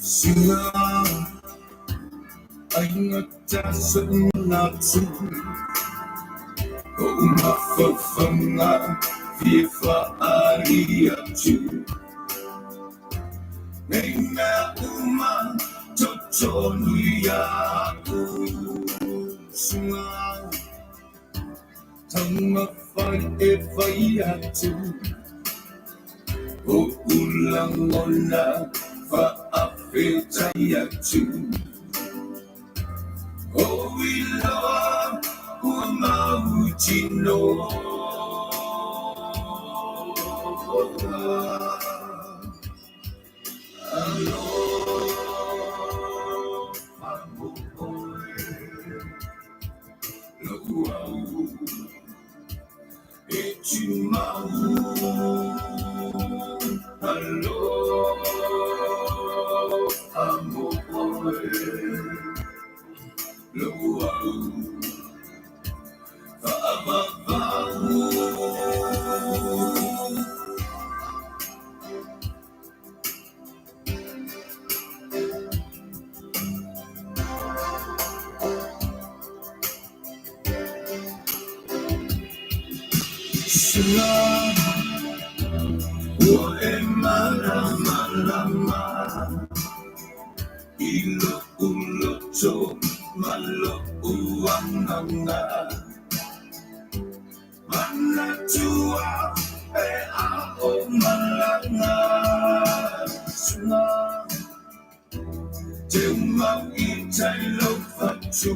Singa ay nagtasan natin o umafafanga FIFA aliatu ngay na totonuya singa tamafay efayatu o ulang ona faafetayatu oh, we love Umauchino. Hello, Mamoe. Luau, Ichimau. Hello, Mamoe. Luau. Ilo ulo to malo uanganga Manatua ao malanga Suna Te mau I tai lo fatu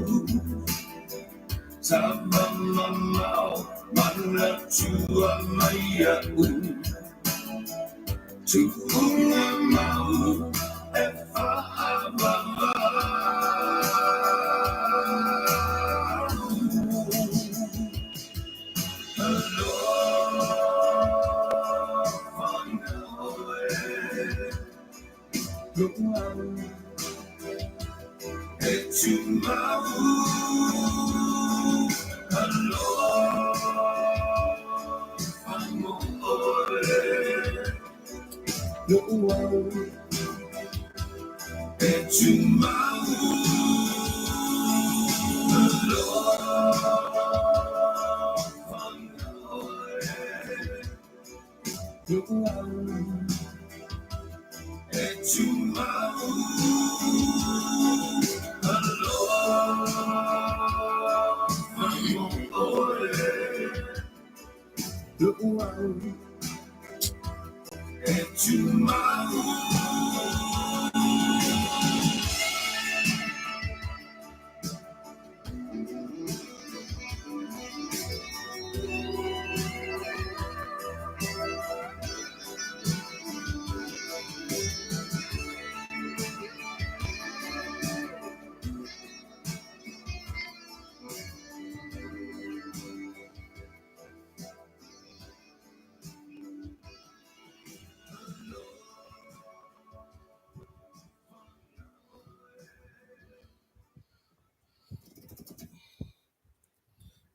Taba mamau Manatua maya Tuunga mau Efa ababa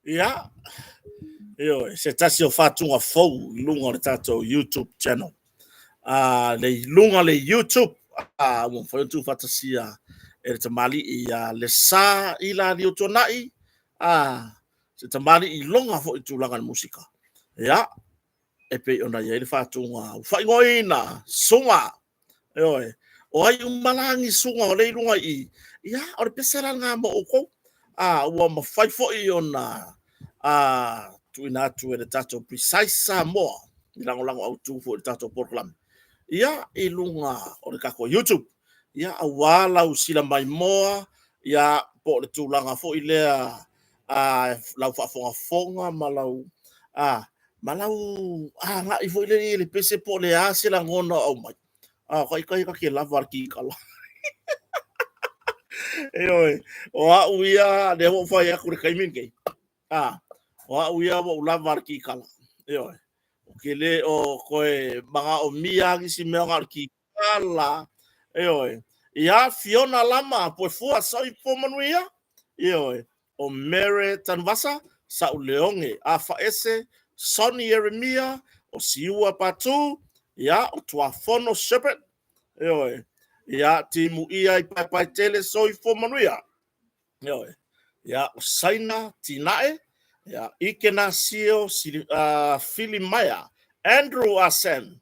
Yeah, yo, se tasi o fatunga fou lunga le tato YouTube channel. Le lunga le YouTube, mo foi tu fatasia e tamali I le sa ila li otonai. Se tamali I longa fo tu langa musika. Ya, e pe ona ye le fatunga, fai ngoina, sunga. Yo, o ai umalangi sunga o le lunga I. Ya, o le pesera nga mo oko. Ua ma fai fo I ona. Tuina tu e tato precise sa mo I lango au tu fo tato program ia I lunga o le kako YouTube ia awala usila mai moa ia po le tulanga fo I lea lau fonga malau nga I fo I le pese po le ase la ngona au mai kai ke lava ki kala o uia le ho fa ia ku kai min ke wa uia wa lava ki kala o kele o koe mga o mia si mea ki kala ia Fiona Lama po fua sa I po manuia o Mere Tanvasa sa uleonge a faese Sonny Yeremia o siua patu ia o Tuafono Shepherd ia timu ia I pai tele soi fo manuia. Ia o saina tinae, ia Ikena sio Filimaya, Andrew Asen,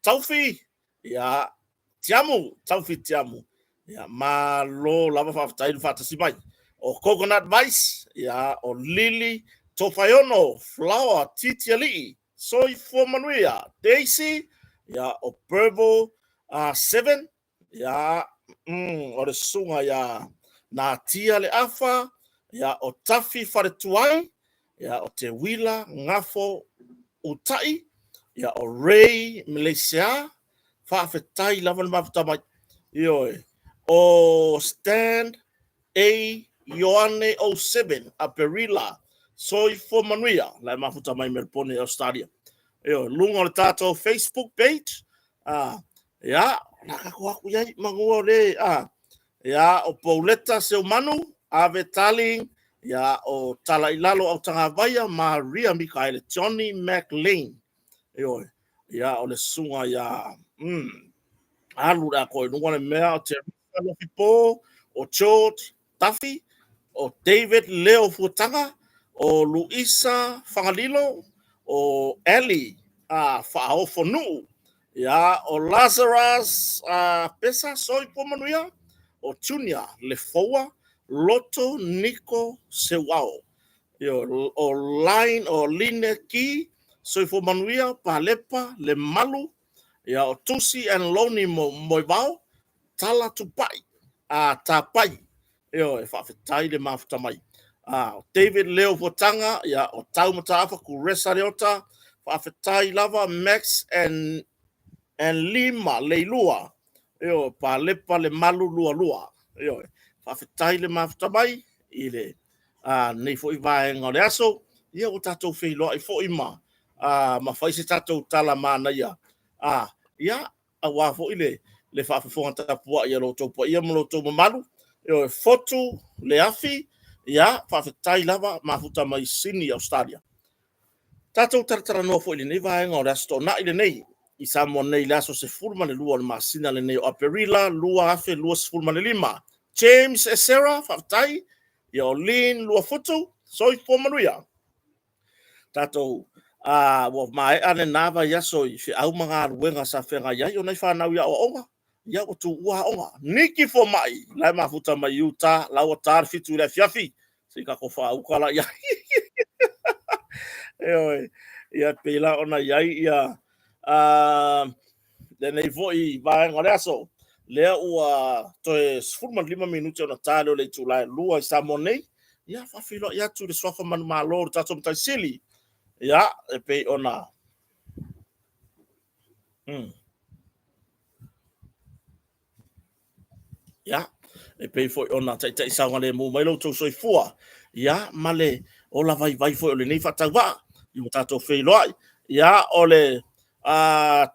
Taufi, ia Taufi tiamu, ia ma lo lava whaftai whatasi mai. O Coconut Vice, ia o Lily Tofayono, Flower Titiali, Soi fo manuia, Daisy, ia o Purple 7, ia o le sunga ia na tia le afa, ia o tafi wharetuai, ia o te wila ngafo utai, ia o Ray Malaysia, whaafetai lava le mafutamai, ioi, o Stand A Ioane 07, a Perila, Soi fo manuia, lai mafutamai Melpone Australia. Ioi, lunga le tātou Facebook page, ia, nakako aku iai mangua le, ia o Pauleta Seumanu, Ave Taling, ia o Tala Ilalo au Tangavaia, Maria Mikaele, Johnny McLean. Ia o le sunga ia, alu da koe nunga le mea o Teresa Lofipo, o George Taffy, o David Leo Fuatanga, o Luisa Fangalilo, o Ellie Fa'aofonu, ia o Lazarus Pesa Soi Pomanuia, o Junior Lefoa, Loto Nico Sewao. O Line o Line Ki, Soi Pomanuia, Palepa, Le Malu, ia o Tusi and Loni Moivao, Tala Tupai, Tapai, e whawhetai le mafutamai. David Leo Fotanga, ia o Taumatafa ku Resa Leota, whawhetai lava Max and Lima Leilua, Palepa Le Malu Lua. Whawhetai le mafutamai, i le nei fo I vaenga le aso, ia o tatou whiloa I fo I ma whaise tatou tala mana ia. Ia, a wafo I le whawhifonga tapua ia loto po ia moloto mamalu, fotu le afi, ia, whawhetai lava mafuta mai Sydney, Australia. Tatou taratara noa fo I le nei vaenga o le aso na I le nei, I Samoa nei le aso se fulma le lua le masina le nei o Aperila, lua afe, lua se fulma le lima. James Esera, whawhetai, ia o Lynn lua futu, Soi fo manuia. Tatou wa mai ane nava ia soi fi au mga ruenga sa whenga ia o nei whanau ia o onga. Ia o tu ua onga. Niki fo mai. Lai mafuta mai Utah, lau o tar fitu le fiafi. Si ka ko wha ukala ia. Eoi, ia pela ona iai ia. Le nei foi vaenga le aso. Lea ua toe 5 minuti ona tale o le tulai lua I Samoa nei. Ia whawhilo ia tu le swafa manu malo tato mtai sili. Ia, e pei ona. Ia, e pei foi ona tai saunga le mu mai lo tau soi fua. Ia, male o la vai foi o le nei whatau wa. I mo tato whei loai. Ia, o le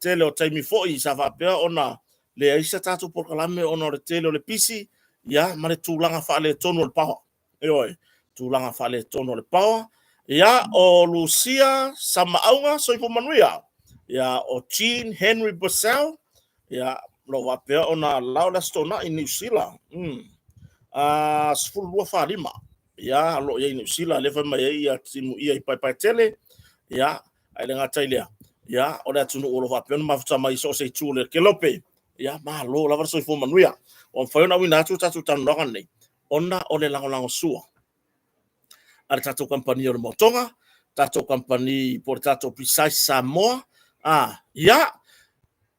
tele o taimi foi sa whapea ona le aisa tato porkalame ona o le tele o le pisi. Ia, male tūlanga wha le tonu o le pawa. Eoi, tūlanga wha le tonu o le pawa. Ia, o Lucia Samaaunga soi po manuia. Ia, o Jean Henry Bussell. Ia, lo wapea ona lau la stona I New Zealand. Sfulu lua whalima. Ia, lo ia I New Zealand. Lefa mai ia timu ia I pai tele. Ia, ai le ngatai lea. Ia, o le atunu o lo wapea ona mafuta mai so se tūle kelope. Ia, maa lo lava soi po manuia. O mwhaiona wina atu tatu tanonga nei. Ona o le lango sua. Ada tatou company o le motonga, tatou company por tatou Pisai Samoa, ia,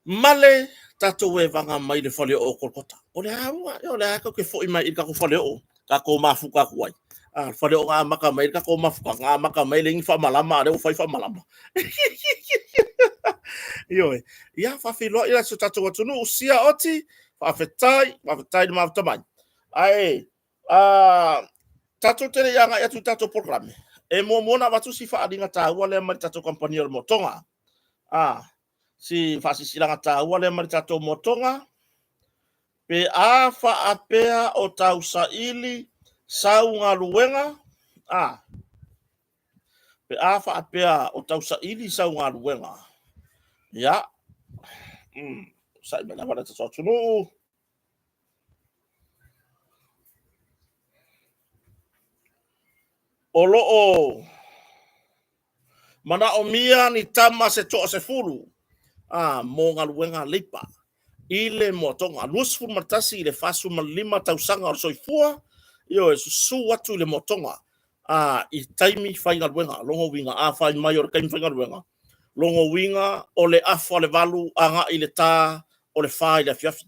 male tatou e vanga mai le whale o Kolkota. O le haka ke fo I mai I kako whale o, kako mafuka kuai. Whale o ngā maka mai, kako mafuka, ngā maka mai le ingi whamalama, ale o whai whamalama. Ioi, ia, whawhiloa ila so tatou atunu, usia oti, whawhetai le mafutamai. Ai, tatou tele yanga ya tu tatou programe. E mona watu si whaadinga tāua le mari tatou company o motonga. Si whasisilanga tāua le mari tatou motonga. Pe a whaapea o tau saili saunga luenga. Pe a whaapea o tau saili saunga luenga. Ya. sa me na wana so tunu o mana o mia ni tama se to se fulu mo ngaluenga lipa ile motonga lusfu matasi ile fasu malima tausanga o soifua yo e su watu ile motonga i taimi fai ngaluenga longo winga fai mayor kaimi fai ngaluenga longo winga ole afa le valu anga ile ta ole fa ile fiafi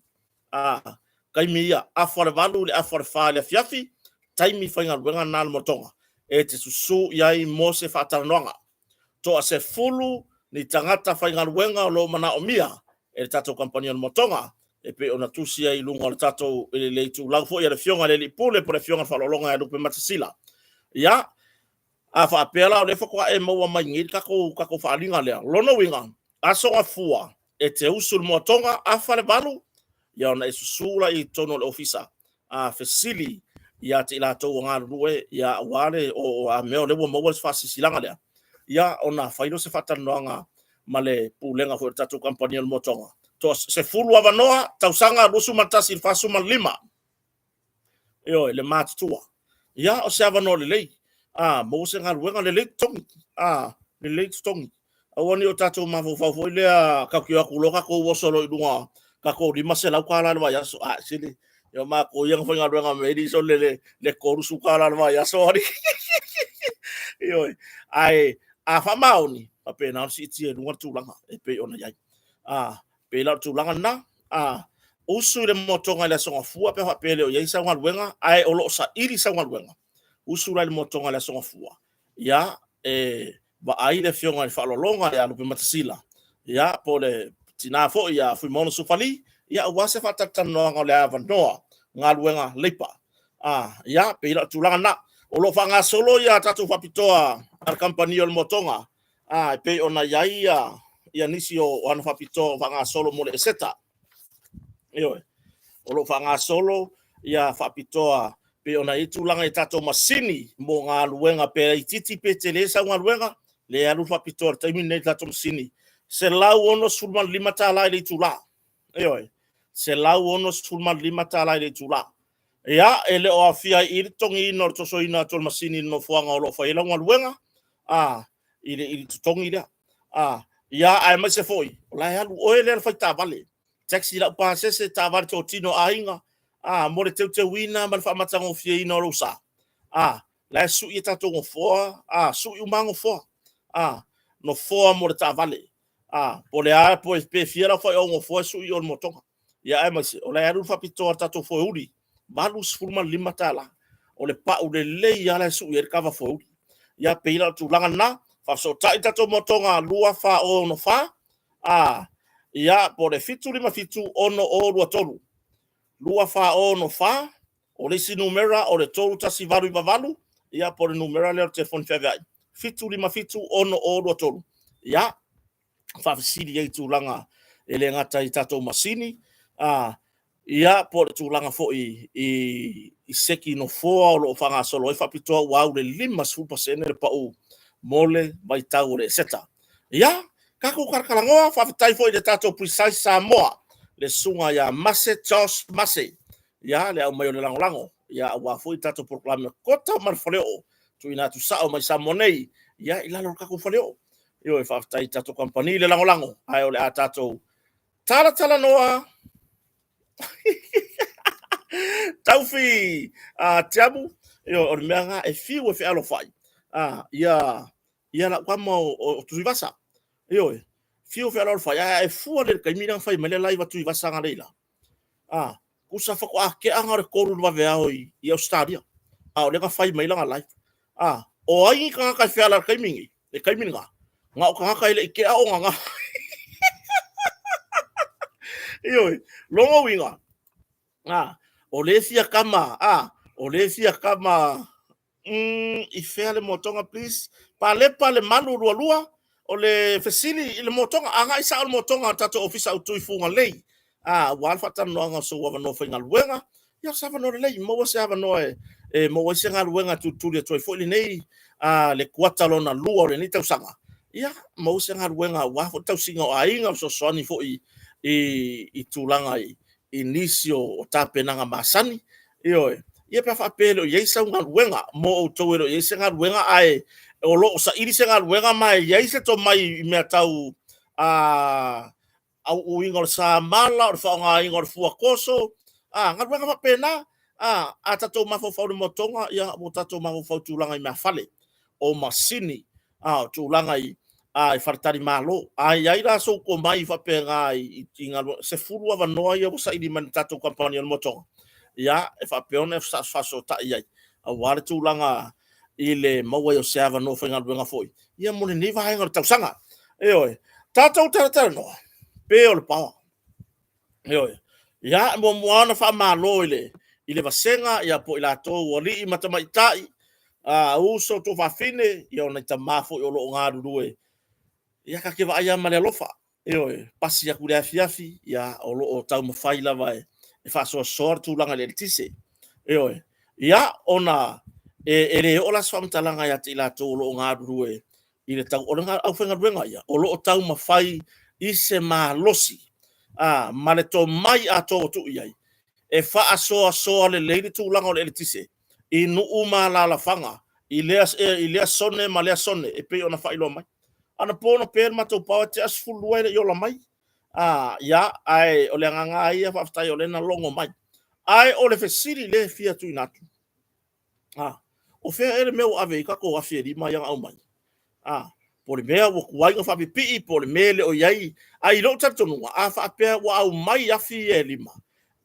kaimi ia afa le valu le afa le fa ile fiafi taimi fai ngaluenga na le motonga e te susu yai mose fatanonga to se fulu ni tangata fai ngaluenga lo mana o mia e tato kampania le motonga e pe ona tusia i lunga le tato ele le tu lau fo ia le fionga le pule por le fionga falolonga e lupe matasila ya fa apela le fo kwa e mo mai ngi kako fa linga le lono winga aso afua e te usul motonga afa le balu ya ona isusula i tono le ofisa fesili ya te la to nga ruwe ya wale o a meo le mo fa sisilanga le ya ona failo se fatanoanga male pulenga fo tatu kampania le motonga to se fulu avanoa tausanga lusu matasi fasu malima yo le mat tua ya o se avano le mo se ngaluenga le tongi le tongi awoni o tatu mafo fo le ka kio kuloka ko wo solo idunga ka ko di masela kala le ya so sili yo ma ko yang fo ngaluenga me di so le ko rusu kala le ya so yo ai fa mauni pe na si ti no tu langa e pe ona yai pe la tu langa na usu le motonga le songa fua pe pe le yai sa ngaluenga ai o lo sa iri sa ngaluenga usu le motonga le songa fua ya ba ai le fionga le falolonga ya lupe matasila ya po le tina fo ya fu mono sufali ya wase fatatanoa le avanoa ngaluenga lepa ya pe la tu langa na o lo fanga solo ya tatu fapitoa al kampania le motonga pe ona yai ya nisio wana fapito fanga solo mo le seta yo o lo fanga solo ya fapitoa pe ona itu langa tato masini mo ngaluenga pe ititi pe tele sa ngaluenga le alu fapito terminate tato masini se lau ono sulman lima tala ile tula yo se lau ono sulman lima tala ile tula ya ele o afia ir tongi no to soina to masini no fuanga o lo fa ila ngaluenga ile tongi da ya ai ma se foi la ya o ele fa ta vale taxi la pa se ta vale to tino ainga mo le te wina ma fa matango fie no lo sa la su ita to ngo fo su u mango fo no fo mo le ta vale po le po pe fiera fo o ngo fo su yo motonga ya ai ma se o la ya fa pito ta to fo uri balus fulma lima tala o le pa o le ya la su yer kava fo ya peila tu langa na fa so taita to motonga lua fa o no fa ya po le fitu lima fitu ono o lua tolu lua fa o no fa o le si numera o le tolu tasi valu i valu ya po le numera le telefon fevai fitu lima fitu ono o lua tolu ya fa sidi ye tu langa ele ngata i tato masini ia po le tulanga fo i seki no fo o lo fanga solo e fapitoa wa le 5% le pau mole vai tau le seta ia kako karkalangoa fa tai fo i le tato precise Samoa le sunga ya mase Charles mase ia le au mai le lango ia wa fo i tato proclame kota marfoleo tu ina tu sao mai samonei ia ila lo kako foleo io e fa tai tato company le lango ai o le tato tala noa Taufi tiamu yo o menga e fiu e fe alo fai ia la kwamo o tuivasa yo fiu fe alo fai e fu le kaimina fai mele live tuivasa nga leila kusa fa ko ke anga re koru va ve ai i Australia o le ka fai mai la live o ai ka fe ala kaimingi e kaiminga nga o ka ile ke o nga yo longo winga o le fia kama o le fia kama i fele motonga please pale malu lua o le fesili ile motonga anga isa o motonga tato ofisa o tuifunga lei wal fatan no anga so wa no finga luenga ya sava no lei mo se ava no mo se nga luenga tu le toi foi nei le kuatalo na lua le ni tausanga ya mo se nga luenga wa fo tausinga o ainga so soni foi i tūlanga i inisio o tāpenanga masani, ia pe whapelo i eisa ngā ruenga, mo o tauero i eisa ngā ruenga ai, o lo o sa iri se ngā ruenga mai, i eisa to mai i mea tau, au uinga o sa mala, o whaonga inga o fua koso, ngā ruenga whapena, a tatou mawhawhau ni motonga, ia o tatou mawhawhau tūlanga i mea whale, o masini, tūlanga i wharatari malo, ai la so ko mai whapenga i ngā, se furu awa noa ia o sa iri mani tatou kampani o motonga. Ia, e whapeona e whaso ta iai. A wale tūlanga i le maua i o se awa no whainga ruenga foi. Ia mone ni wahenga o tausanga. Tātou taratara noa. Pe o le pawa. Ia, mo moana wha malo i le vasenga, ia po i la tōu o li i matamaitai. Uso to whawhine, ia o nei ta mafo i o lo ngā rurue. Ia ka kewa aia male alofa. Pasi aku le afiafi, ia o lo o tau mawhai lawa e whasoa soar tūlanga le tise. Ia ona e le ola swamtalanga ia te ila tō lo ngā rurue i le tau o ngā au whenga ruenga ia. O lo o tau mawhai i se mā losi. Ma le tō mai a tō tu iai. E whaasoa soa le leiri tūlanga o le tise. I nuu mā la la whanga. I lea sone ma lea sone. E pe ona whailo mai. Ana pōna pēr matou pawa te asfulu e iola mai. Ia, ai, o le nganga ia whaftai o le na longo mai. Ai, o le whesiri le fia tui natu. O whea ere meo ave i kako awhia rima ianga au mai. Po le mea wa kuwainga whapipii, po le mele o iai. Ai, lo tatonunga, a whapea wa au mai afi e lima.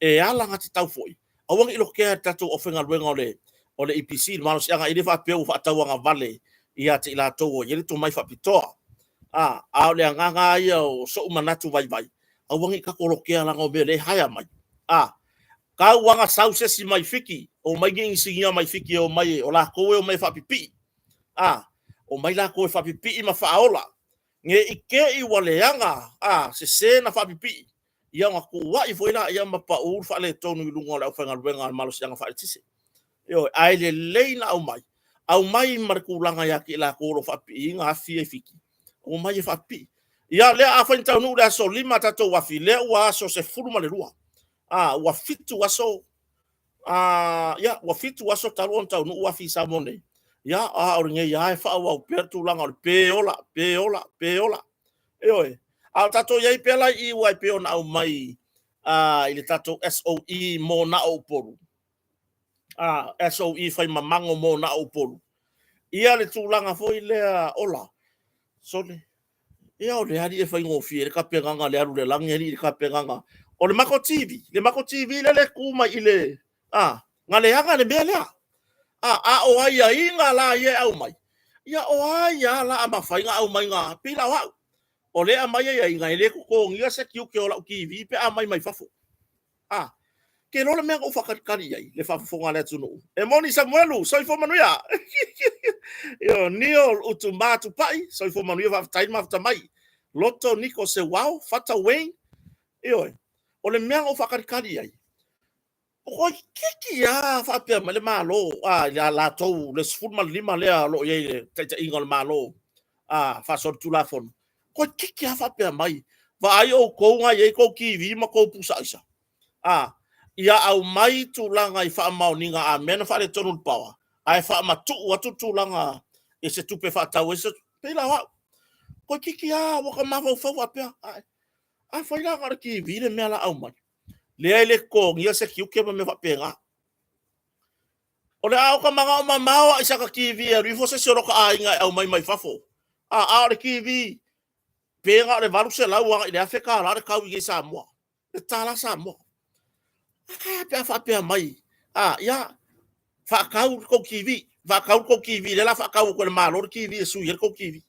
E ala ngati tau foi. Awangi ilo kea tato o whenga ruenga o le EPC, mano si anga ili whapea u whaatauanga vale i ate ila tau o yeri to mai whapitoa. Au le nganga ia o so manatu vai vai. Au wangi ka kolokea langa o me le haya mai. Ka wanga sausesi mai fiki o mai ngi singia mai fiki o mai o la koe o mai fapipi. O mai la koe fapipi ma faola. Nge ike i waleanga se na fapipi. Ia nga ko wa i foina ia ma pa ur fa le tonu i lunga la fanga ruenga malo sianga fa tise. Ai le leina au mai. Au mai markulanga ya ki la ko ro fapipi nga fie fiki. O mai e whapi. Ia lea a whain tau nuu lea so lima tatou wafi. Lea ua aso se furu male rua. Ua fitu aso. Ia, ua fitu aso taruan tau nuu wafi sa mone. Ia, oringe ia e wha au pertu langa o peola. A tatou iai pela i ua i peona au mai. I le tatou SOE mo na o poru. SOE whai mamango mo na o poru. Ia le tūlanga foi lea ola. Sole. Ia o le hari e whai ngofie, le ka penganga le aru le langi, le ka penganga. O le Mako TV, le kuma i le, ngā le hanga le mea lea. O ai a inga la ie au mai. Ia o ai a la ama whainga au mai ngā pila wau. O le a mai a inga i le kuko ngia se kiu ke o lau kiwi, pe a mai whafo. Ke lola mea o whakarikari ai, le whafonga le tunu. E moni Samuelu, soifo manuia. Nio utumatu pai, soifo manuia whaftai mafta mai. Loto niko se wau, fata weng. O le mea o whakarikari ai. O kiki a whapea ma le malo, la tou, le sfurma lima lea lo ye taita inga le malo. Whasor tulafon. Ko kiki a whapea mai. Wa ai o kounga ye ko kiwi ma ko pusa isa. Ia au mai tūlanga i whaamaoninga a mena whare tonu pawa. Ai whaamatu watu tūlanga e se tupe whaatau e se pila wau. Ko kiki a waka mawau whau apea. Ai whaila ngara ki vire mea la au mai. Lea ele ko ngia se kiukema me whapenga. O le au ka manga o mamawa isa ka ki vire. Rifo se sioroka a inga au mai whafo. A le ki vire. Penga le varu se lau wanga i le Afrika la le kau i Samoa. Le tala Samoa. Pea whapea mai. Ia, whakau ko kiwi. Whakau ko kiwi. Lela whakau ko le malo kiwi e sui ko kiwi.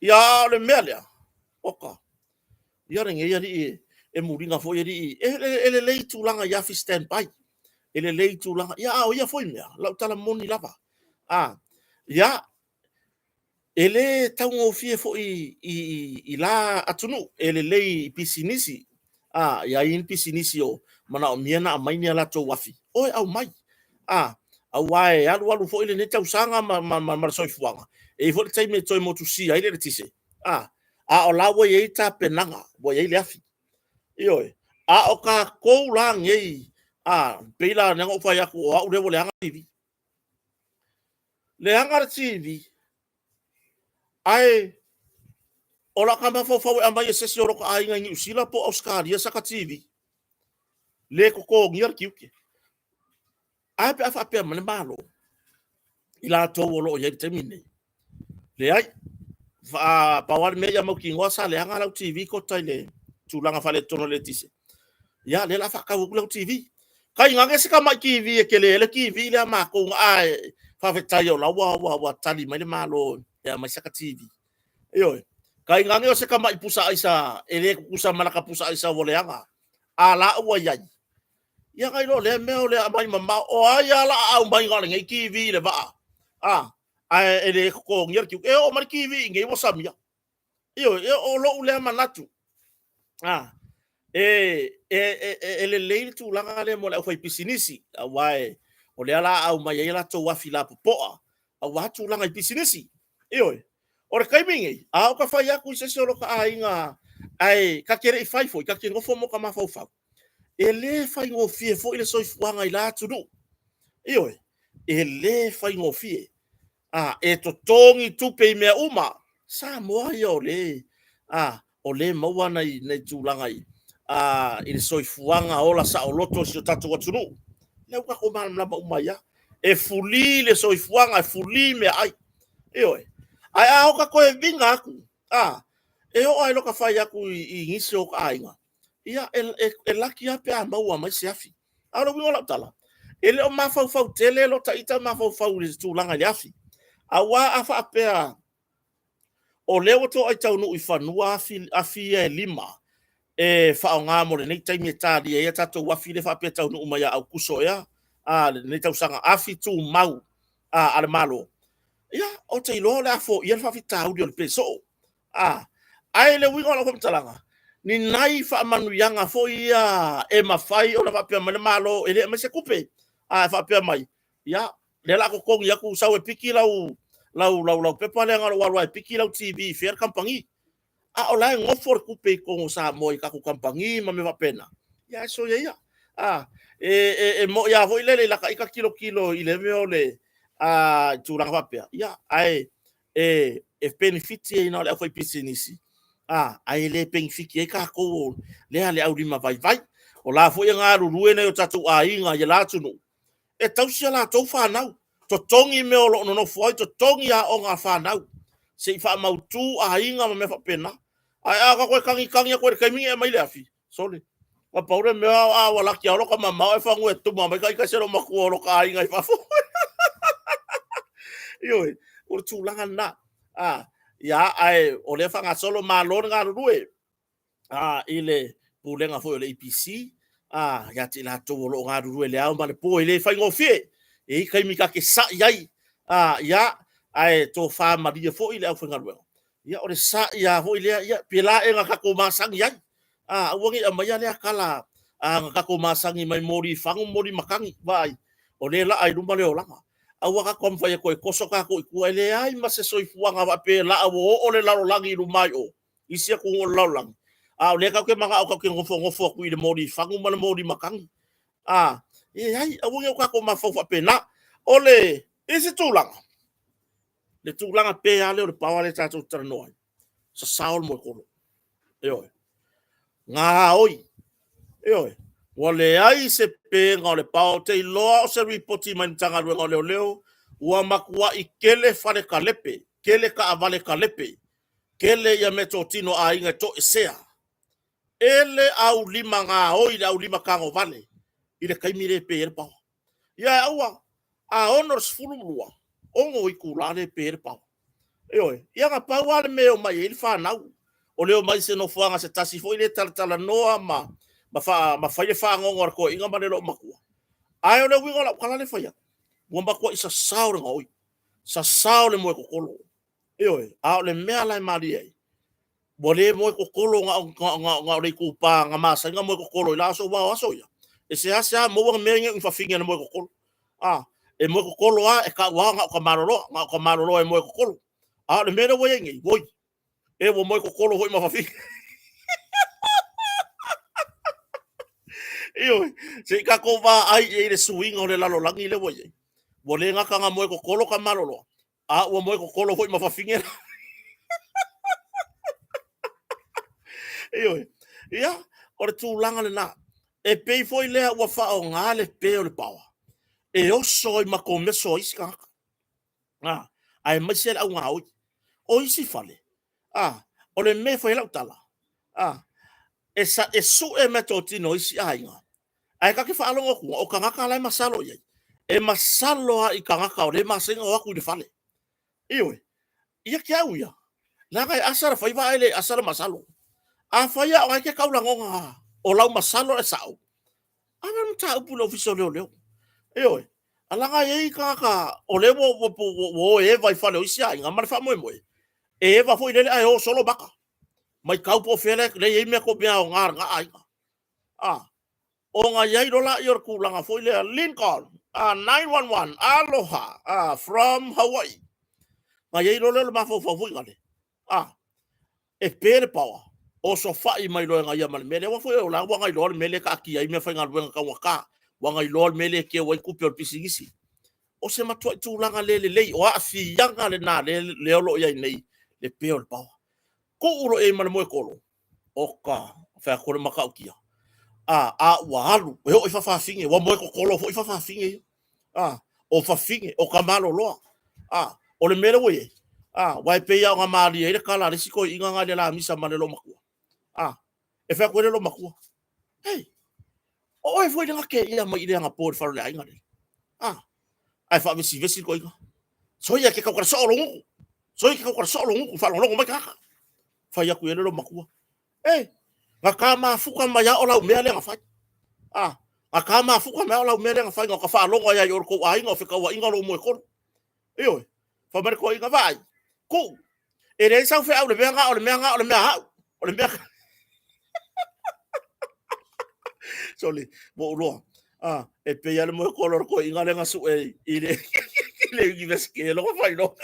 Ia, le mea lea. Oka. Ia ringe ia ri e muringa fo ia ri. Ele lei tūlanga ia fi stand by. Ele lei tūlanga. Ia, ia foi mea. Lau tala moni lava. Ia, ele taungo fie fo i la atunu. Ele lei pisinisi. Ia in pisinisi o. Mana o miena a mai ni ala tō wafi. Oi, au mai. Au wae, alu fo ile ne tau sanga ma soifuanga. E fo le taime toi motu si, aile le tise. O lawa ye ta penanga, bo ye le afi. Ioi. A o ka kou lang ei. A pila nengo fai aku o au rewo leanga TV. Leanga TV. Ai ola ka mafau amai sesi oro ka ainga ngi usila po Australia saka TV. Le ko ngiar kiuke. Ai pe afa pe mane malo. Ila to wolo ye termine. Le ai fa pawal me ya mo ki ngosa le anga lau TV ko taile. Tulanga fale tono le tise. Ya le la fa ka lau TV. Kai ngange sika mai TV e kele le TV le ma ko ai fa fetai o la wa tali mai le malo ya mai saka TV. Yo. Kai ngange o sika mai pusa isa ele pusa malaka pusa isa wole anga. Ala wa ya. Ya kai lo le me le mai mama o ai ala au mai ngale ngai TV le ba. Ai ele ko ngier ki e o mar TV ngai wo samia. Yo e o lo le manatu. Ele leile tu langa le mo la foi pisinisi awai o le ala au mai ela to wafi la poa a watu langa pisinisi oi o re kaimingi a o ka fai aku se solo ka ainga ai ka kere i fai foi ka kere ngo fomo ka mafau fau ele fai ngo fie fo ile soi fuanga i la tu du oi ele fai ngo fie e to tongi tu pe me uma sa mo yo le o le maua nei tu langa i ile soifuanga ola sa oloto si tatu watunu le ka ko mal mlaba umaya e fuli le soifuanga e fuli me ai ai a ka ko e vinga aku e o ai loka fai aku i ngisi o ka ainga ia e laki ape a maua mai se afi alo wingola tala ele o mafau fau tele lo taita mafau fau le tulanga le afi awa afa apea o lewo to ai tau no i fanua afi e lima e whaonga mo le nei taimi e tādi e tato wafi le whapea tau no umaya au kuso ea le nei tau sanga afi tu mau ale malo ia o te ilo le afo ia le whafi tau di o le peso ai le wingo la komtalanga ni nai whaamanu yanga fo ia e mawhai o na whapea male malo e le mai se kupe whapea mai ia le la ko kongi aku sau e piki lau pepa le ngalo walu e piki lau TV fair kampangi o lai ngofor kupe ko sa moi ka ku kampangi ma me pena ya so ya mo ya voi le la ka kilo ile me ole tu la papia ya ai e benefit e no le foi pisinisi ai le benefit e ka ko le ale au lima vai o la foi nga ru ne o tatu ainga ya la tunu e tau sia la tau fa nau to tongi me o no foi to tongi a o nga fa nau se fa mau tu ainga ma me pena ai ka ko kangi ko kai mi e mai le afi sole wa paure me wala ki alo ka mama e fa ngwe tu mama ka se ro maku ro ka ai ngai fa fo yo o tu langa na ya ai o le fa nga solo ma lo nga ruwe ile pulenga fo le APC ya ti la to lo nga ruwe le au ma le po ile fa ngo fie e kai mi ka ke sa yai ya ai to fa ma di fo ile au fa nga ruwe ia ore sa ia ho ile ia pela e nga ko masang ia wangi amaya le kala nga ko masangi mai mori fangu mori makangi vai o le la ai rumba le olanga awa ka kom fa ko koso ka ko ku ile ai ma se soi fuanga va pela o le la langi rumai o isia ko la lang o le ka ke manga o ka ke ngofo ku ile mori fangu mori makangi ai wangi ka ko ma fa pena ole isi tulang le tulanga pe ale o pawa le tato tranoa sa saul mo ko nga oi wale ai se pe nga le pao te lo se ripoti man tanga ru nga leo wa makua ikele fale kalepe kele ka avale kalepe kele ya metotino a inga to esea ele au lima nga oi au lima kango vale ile kaimire pe el pao ya awa honors fululua ongo ikulale per pau ia nga pau ale me o mai il fa nau o leo mai se no fuanga se tasi foi le tala noa ma fa le fa ngor ko inga manelo makua ai o le wingo la kala le fa ya bomba ko isa saure ngoi sa saure mo ko kolo le me ala mari ai bole mo ko kolo nga le ku pa nga masa nga mo ko kolo la so wa so ya ese asa mo wa me nga fa finga mo ko kolo e mo ko kolo e ka wa nga ko maroro e mo ko kolo le mera wo yengi wo e wo mo ko kolo ho ma fa fi Iyo, se ka ko va ai e le swing o le lalo langi le woye. Wo le ngaka nga moe ko kolo ka malolo. A wo moe ko kolo foi mafafinge. Iyo. Ia, o le tūlanga le nā. E pei foi lea ua wha o ngā le peo le pawa. E oso i mako meso isi ka haka. Ai maise le au ngā oi. O isi fale. O le me foi lau tala. E su e me tō tino isi ainga. Ai ka ke wha alonga kua, o ka ngaka lai masalo iei. E masalo a i ka ngaka o le masenga o aku i le fale. Iwe, ia kia au ia. Langa e asara whaiva ele asara masalo. A whaia o ai ke kaulangonga o lau masalo e sao. Anga mta upu le ofiso leo leo. Iwe, alanga e i ka ngaka o le wo e vai fale o isi ainga, mare wha moe moe. E eva foi lele ai o solo baka. Mai kaupo fele le e me ko bea o ngar nga ainga. O ngā iai rola i or kulanga foi lea Lincoln, 911, aloha, from Hawaii. Ngā iai rola le mafau fai ngale. E pere pawa, o so fai mai loe ngā ia male mele, wa foi o la wanga i loa mele ka aki ai me fai ngā ruenga ka waka, wanga i loa mele ke wai kupe o pisingisi. O se matua i tūlanga lele lei, o a fianga le nā le olo iai nei, le peo le pawa. Ko uro e male moe kolo, o ka, whea kore makau kia. Walu, o i fafafinge, wa moe ko kolo fo i fafafinge. O fafinge, o kamalo loa. O le mele woye. Wai pe ia nga mali e le kala le siko inga nga le la misa mane lo makua. E fa ko le lo makua. Hey. O e foi nga ke ia mai le nga por fa le inga le. Ai fa vesi ko inga. So ia ke ka ko so lo ngu. So ia ke ko so lo ngu fa lo mai ka. Fa ia ku le lo makua. Hey. Nga ka mafuka mai o lau mea le nga fai. Nga ka mafuka mai o lau mea le nga fai, nga ka wha longa ia i orko a inga o whika ua inga lo moe koro. Iyo e, wha mere ko inga vai. Ko, e rei sau whea o le mea ngā, o le mea ngā, o le mea hau. O le mea ngā. Soli, mo uloa. E pe ia le moe koro ko inga le nga su e, i le, i le universike, lo ka fai no.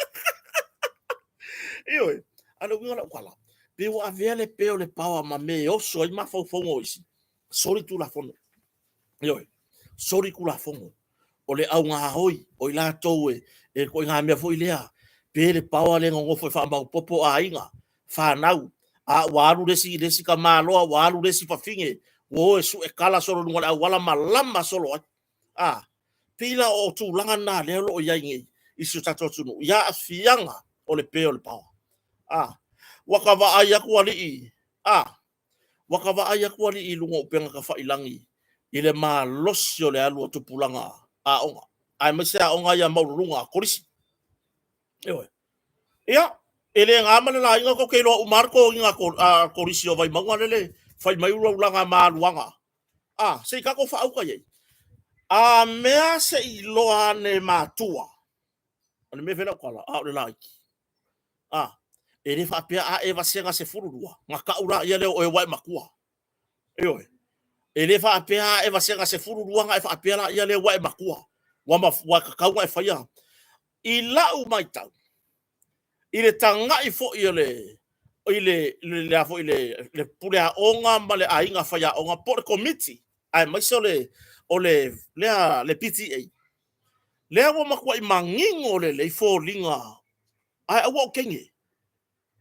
Iyo e, alo inga la ukala. Pe o avele peo le pawa ma me o so i ma fau fongo isi. Sori tu la fono. Yoi. Sori ku la fongo. O le au ngā hoi, o i la tau e ko ngā mea foi lea. Pe le pawa le ngongo foi wha mau popo a inga. Whanau. Waru resi ka māloa, waru resi whawhinge. O e su e kala soro nunga au wala malama solo. Pila o tu langa nā leo lo o iai isu tato tunu. Ia a fianga o le peo le pawa. Waka wa ai aku ali i. Waka wa ai aku ali i lunga upenga ka whailangi. I le mā losi o le alu o tupulanga a onga. Ai mese a onga ia maururunga a korisi. Ewe. Ia, ele ngā mana la inga ko keilo umarko inga korisi o vai maunga lele. Whai mai ura ulanga mā luanga. Se i kako whaauka iei. A mea se i loa ne mātua. Ane me whenau kala, a ole laiki. E re whapea a e wasenga se fururua. Ngā kaura ia leo o e wai makua. Ewe. E le whapea e wasenga se fururua ngā e whapea la ia leo wai makua. Wa kakaunga e whaia. I lau mai tau. I le tanga i fo i le pulea onga ma le ainga whaia onga pore committee. Ai maise o le PTA. Lea wa makua i mangingo le fo linga. Ai awa o kenge.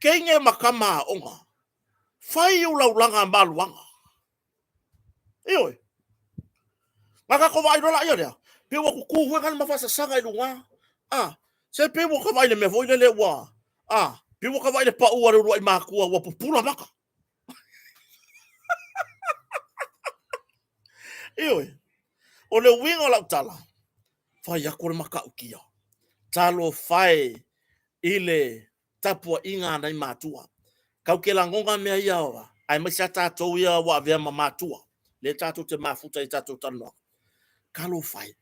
Kenge makama onga. Fai ulaulanga maluanga. Ioi. Maka ko vai rola ia lea. Pe wa ku ngan mafasa sanga i lunga. Se pe wa ka vai le me voi le wa. Pe wa ka vai le pa ua ru ai makua wa pupula maka. Ioi. O le winga la tala. Fai akore maka ukia. Talo fai ile tapua inga nai matua. Kau ke la ngonga mea ia wa. Ai mai sa tātou ia wa vea ma matua. Le tātou te mafuta i tātou tanoa. Kalo fai.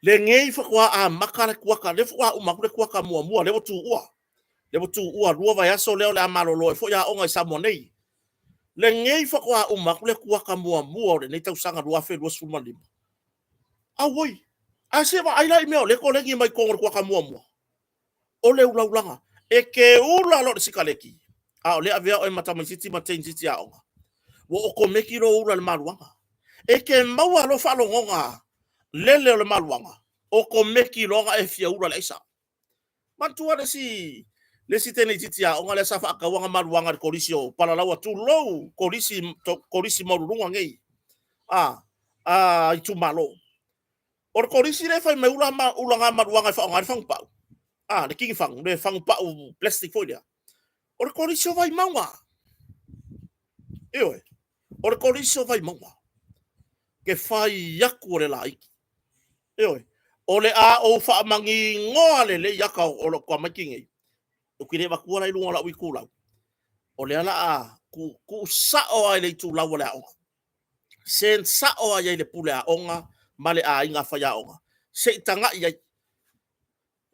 Le ngei whakua a makare kuaka. Le whakua umakure kuaka mua. Le watu ua. Le watu ua. Rua vai aso leo le amalolo. E fo ia onga i Samoa nei. Le ngei whakua umakure kuaka mua. Le nei tau sanga rua fe rua suma lima. Awoi. A se wa aila i meo. Le ko lengi mai kongore kuaka mua. O le ulaulanga. E ke ula lo de sikaleki. O le avea o e matamaisiti matein siti a onga. Wo o komeki ro ula le maruanga. e ke maua lo fa longa lele le maluanga o ko meki longa e fia ura leisa mantua le si tene titia o ngale safa ka wanga maluanga ko risio pala lawa tu low ko risi morunga ngai itu malo or ko risi le fa me ulanga maluanga fa ngar fang pa le king fang le fang pa plastic folia or ko risio vai maua ewe or ko risio vai maua ke fai yaku le lai ewe ole o fa mangi ngole le yaka o lo kwa makingi o kire ba kuala i lunga la wi kula ole ala ku sa o ai le tu la wala o sen sa o ai le pula onga male inga fa ya onga se tanga ia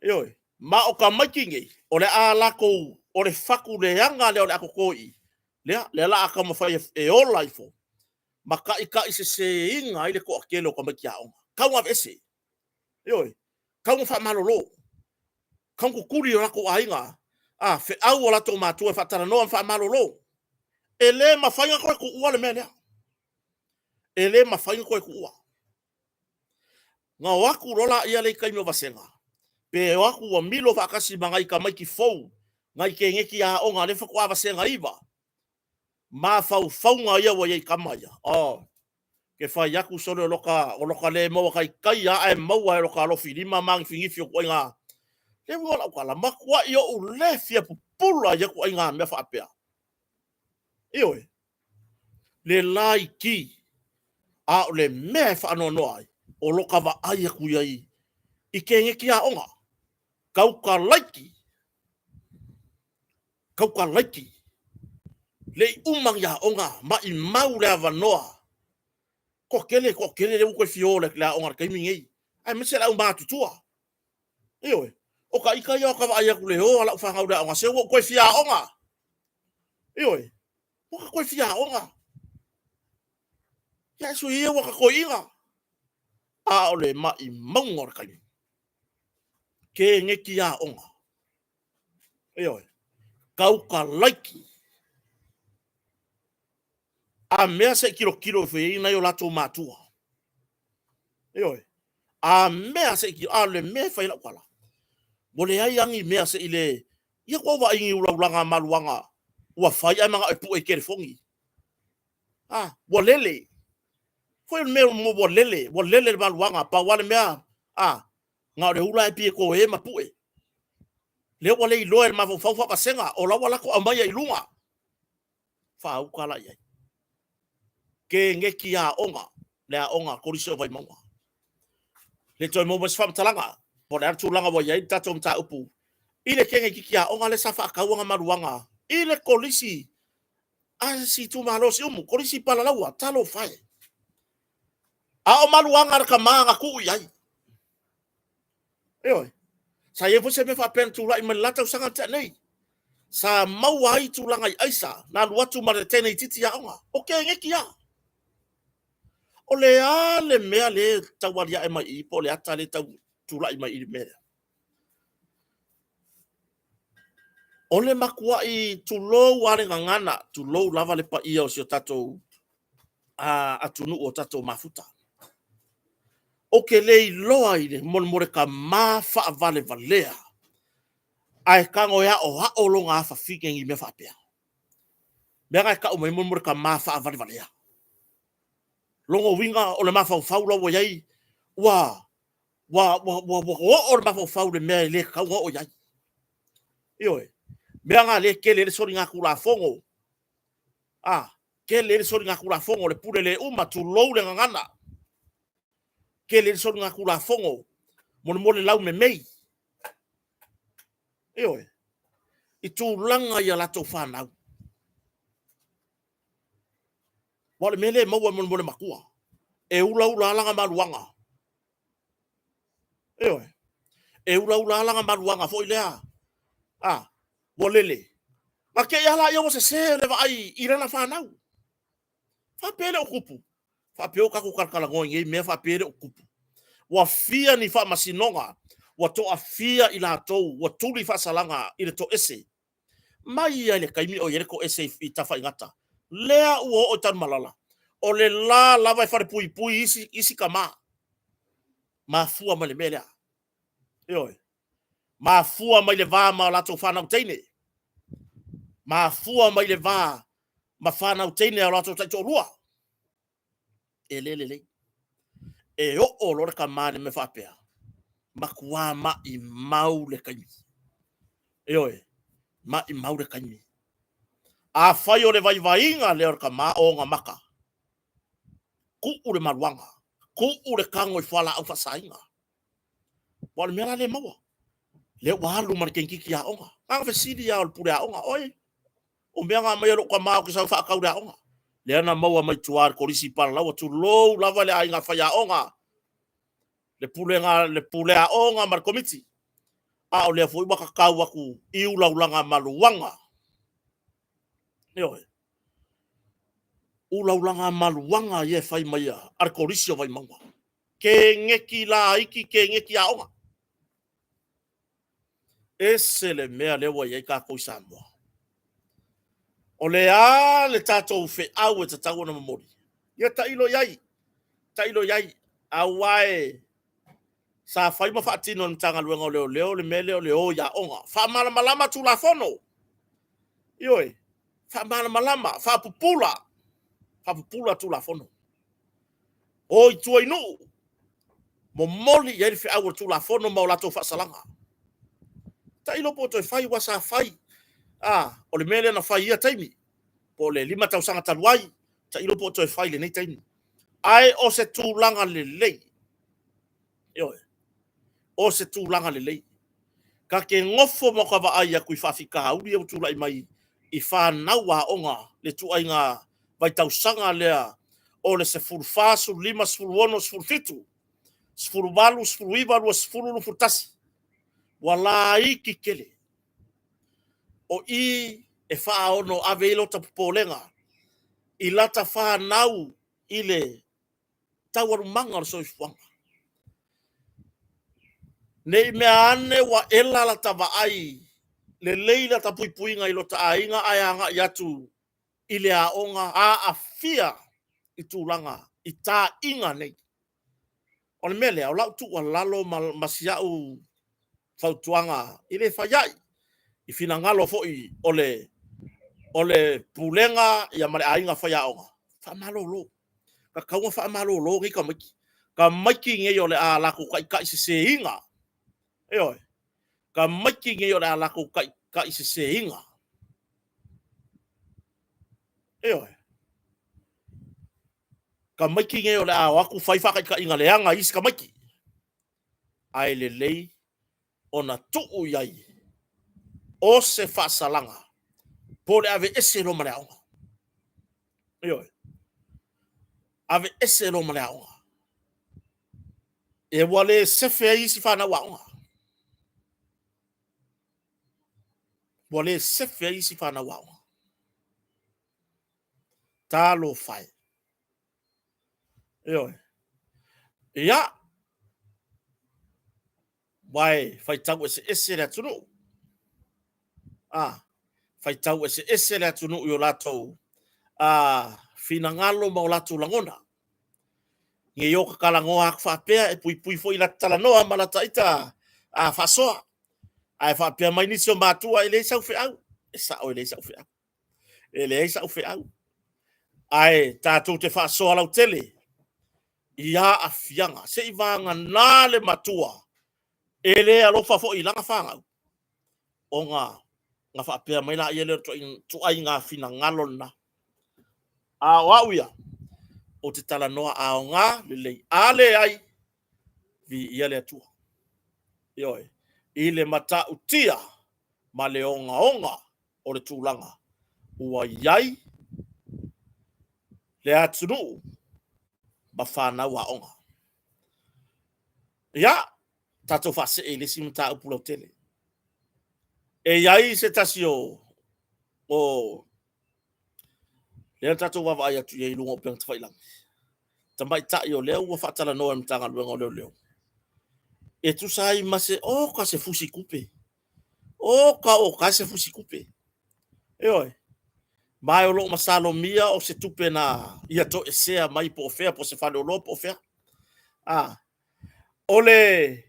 yo ma o ka makingi ole ala ko ole faku le yanga le ole ako koi le la aka mo fa e o life maka ika se inga ile ko akelo ka makia onga ka wa ese yo ka mo fa malolo ka ko kuri ora ko ainga fe au ola to matua fa tara no fa malolo ele mafanya ko ku ua le mena ele mafanya ko ku ua nga waku rola ia le kai no vasenga pe waku wa milo fa kasi mangai ka mai ki fou ngai ke ngeki a onga le fa ko vasenga iba ma fau nga ia wa ia kamaya ke fa yaku solo loka le mo kai kai ai mo wa loka lo filima mang fingi fi ko nga le wala ko la makwa yo u le fia pula ya ko nga me fa apea ioi le laiki le me fa no ai o loka va ai ku yai i ke ngeki a onga kauka laiki le umang ya onga ma i maule ava noa ko kele le ko fiole la onga kai mingi ai me se la umba tutua ioi o ka ika yo ka va ai ku le o ala fa ngauda onga se ko fia onga ioi o ka ko fia onga ya su ye wa ko inga ole ma i mangor kai ke ngeki a onga ioi kauka laiki a mea se kilo fe na yo lato matua ioi a mea se ki le me fa ila kwala bole ai angi mea se ile ia ko wa ingi ulanga maluanga wa fai ai manga pu e kere fongi bolele foi me mo bolele maluanga pa wale mea nga le ula pi ko e mapu e le wale lo e ma fo fa senga o la wala ko ambaya ilunga fa u kala ia ke ngeki a onga le a onga ko riso vai manga le toi mo fam talanga po le tu langa wa ia tato mta upu ile ke ngeki a onga le safa ka wanga maruanga ile kolisi si tu malo si kolisi pala lawa talo fai o maruanga ka manga ku ia sa ye fose me fa pen tu lai malata usanga tane sa mawai tu langa aisa na luatu mare tene titi ya onga ngeki a ole ale mea le tawaria e mai po le ata le tula i mai i mea ole makua i tulo ware ngana tulo lava le pa ia o si o tato atunu o tato mafuta le loa i le more ka mafa vale valea ai kango ya o ha longa afa fike i me fa pea mea ka o mai more ka mafa vale valea longo winga o le mafa faulo wo yai wa o mafa faulo me le ka o yai ioi mea le kele le sori nga kula fongo kele le sori nga kula fongo le pule le uma tu lo le ngana kele le sori nga kula fongo mo le lau me mei ioi i tu langa ya la to fana wale mele mo le makua e ula langa maluanga ioi e ula langa maluanga fo ilea wolele ma ke ala yo se le vai irana fanau fa pele okupu fa peo ka ku kalkala ngi me fa pele okupu wa fia ni fa masinonga wa to afia ila to wa tuli fa salanga ile to ese mai ile kaimi o yere ko ese ita fa ingata lea o tan malala o le la lava e whare pui pui isi ka mā. Mafua mai le melea. Ioi. Mafua mai le vā ma lato whanau teine. Mafua mai le vā ma whanau teine a lato taito rua. E le. E o lora ka mane me whapea. Makua ma i mau le kaini. Ioi. Ma i mau le kaini. A whai o le vai le ora ka mā o ngā maka. Ku ure maruanga. Ku ure kango i whala au whasainga. Wale mea le maua. Le walu man kenkiki a onga. Nga whesidi a o pure a onga. Oi. O mea ngā mai aro ka mā o kisau whaakaure a onga. Le ana maua mai tuar korisi para lawa tu lou lava le ai ngā whai a onga. Le pule a onga mar komiti. A o lea fui waka kau aku iu laulanga maluanga. Ioi. Ulaulanga maluanga ye whai mai a. Ar korisi o vai maua. Ke ngeki la iki ke ngeki a onga. Ese le mea lewa ye ka koi Samoa. O le a le tatou fe au e tatau na mamori. Ia tailo yai. Awae. Sa whai ma whaatino ni tanga luenga o leo le mele o leo ya onga. Wha malama tu la fono. Ioi. Wha malama. Wha pupula tu la fono. O i tua inu. Mo moli yeri fe au tu la fono ma o lato whaasalanga. Tailo po toi whai wasa whai. O le mele na whai ia taimi. Po le 5 tausanga taluai. Tailo po toi whai le nei taimi. Ai o se tūlanga le lei. Ioi. O se tūlanga le lei. Ka ke ngofo mo ka vaai a kui whawhika hauri au tūlai mai i whanau a onga le tuai ngā vai tausanga lea o le se furfasu 5 sfuruono sfurfitu sfuruvalu sfuruivalu sfurulu furtasi wala iki kele o i e whaono ave ilo tapupolenga i lata whanau i le tawarumanga o soifuanga. Nei mea ane wa ela la tava ai le leila ta puipuinga i lo ta ainga ayanga yatu i le aonga a afia i tūlanga i tā inga nei. O le mele au lau tu wa lalo masiau fautuanga i le whaiai i whina ngalo foi o le pulenga i a mare ainga whaiaonga. Whamalo lo. Ka kaunga whamalo lo ki ka maiki. Ka maiki nge o le a lako kai se inga. Eoi. Ka maiki nge o le a lako kai se inga. Eoi. Ka maiki nge o le a waku whaiwhaka ka inga leanga isi ka maiki. Ai le lei o na tuu iai. O se whaasalanga. Po le ave ese roma le aonga. Eoi. Ave ese roma le aonga. E wale sefe isi whana waonga. Wale sefe isi whana waonga. Talo whai. Eoi. Ia. Wai, whai tau ese rea tunu. Whai tau ese rea tunu i o latou. Whina ngalo ma o latou langona. Nge yoka kalangoa ak whapea e pui fo i la talanoa ma la taita whasoa. Ai whapea mai nisi o mātua e le sau whiau. E sao e le sau whiau. E le sau whiau. Ai tātou te whasoa lau tele. Ia a fianga. Se i vanga nā le matua. E le alofa fo i langa whangau. O ngā whapea mai la i ele tuai ngā whina ngalo na. A wauia. O te tala noa a o ngā lelei. A le ai. Vi ia le atua. Ioi. I le mata utia. Ma le onga o le tūlanga. Ua iai. Le atunu. Ma whanau a onga. Ia. Tato whase e le simta upulau tele. E iai se tasi o le tato wawa ai atu iei lunga o peang tawailangi. Tambai tai o leo ua whatala noa mtanga luenga o leo. E tu sai mase ka se fusi kupe. O ka se fusi kupe. E oi. mai o lo masalo mia o se tupe na ia to e sea mai po fea po se fale o lo po fea. Ole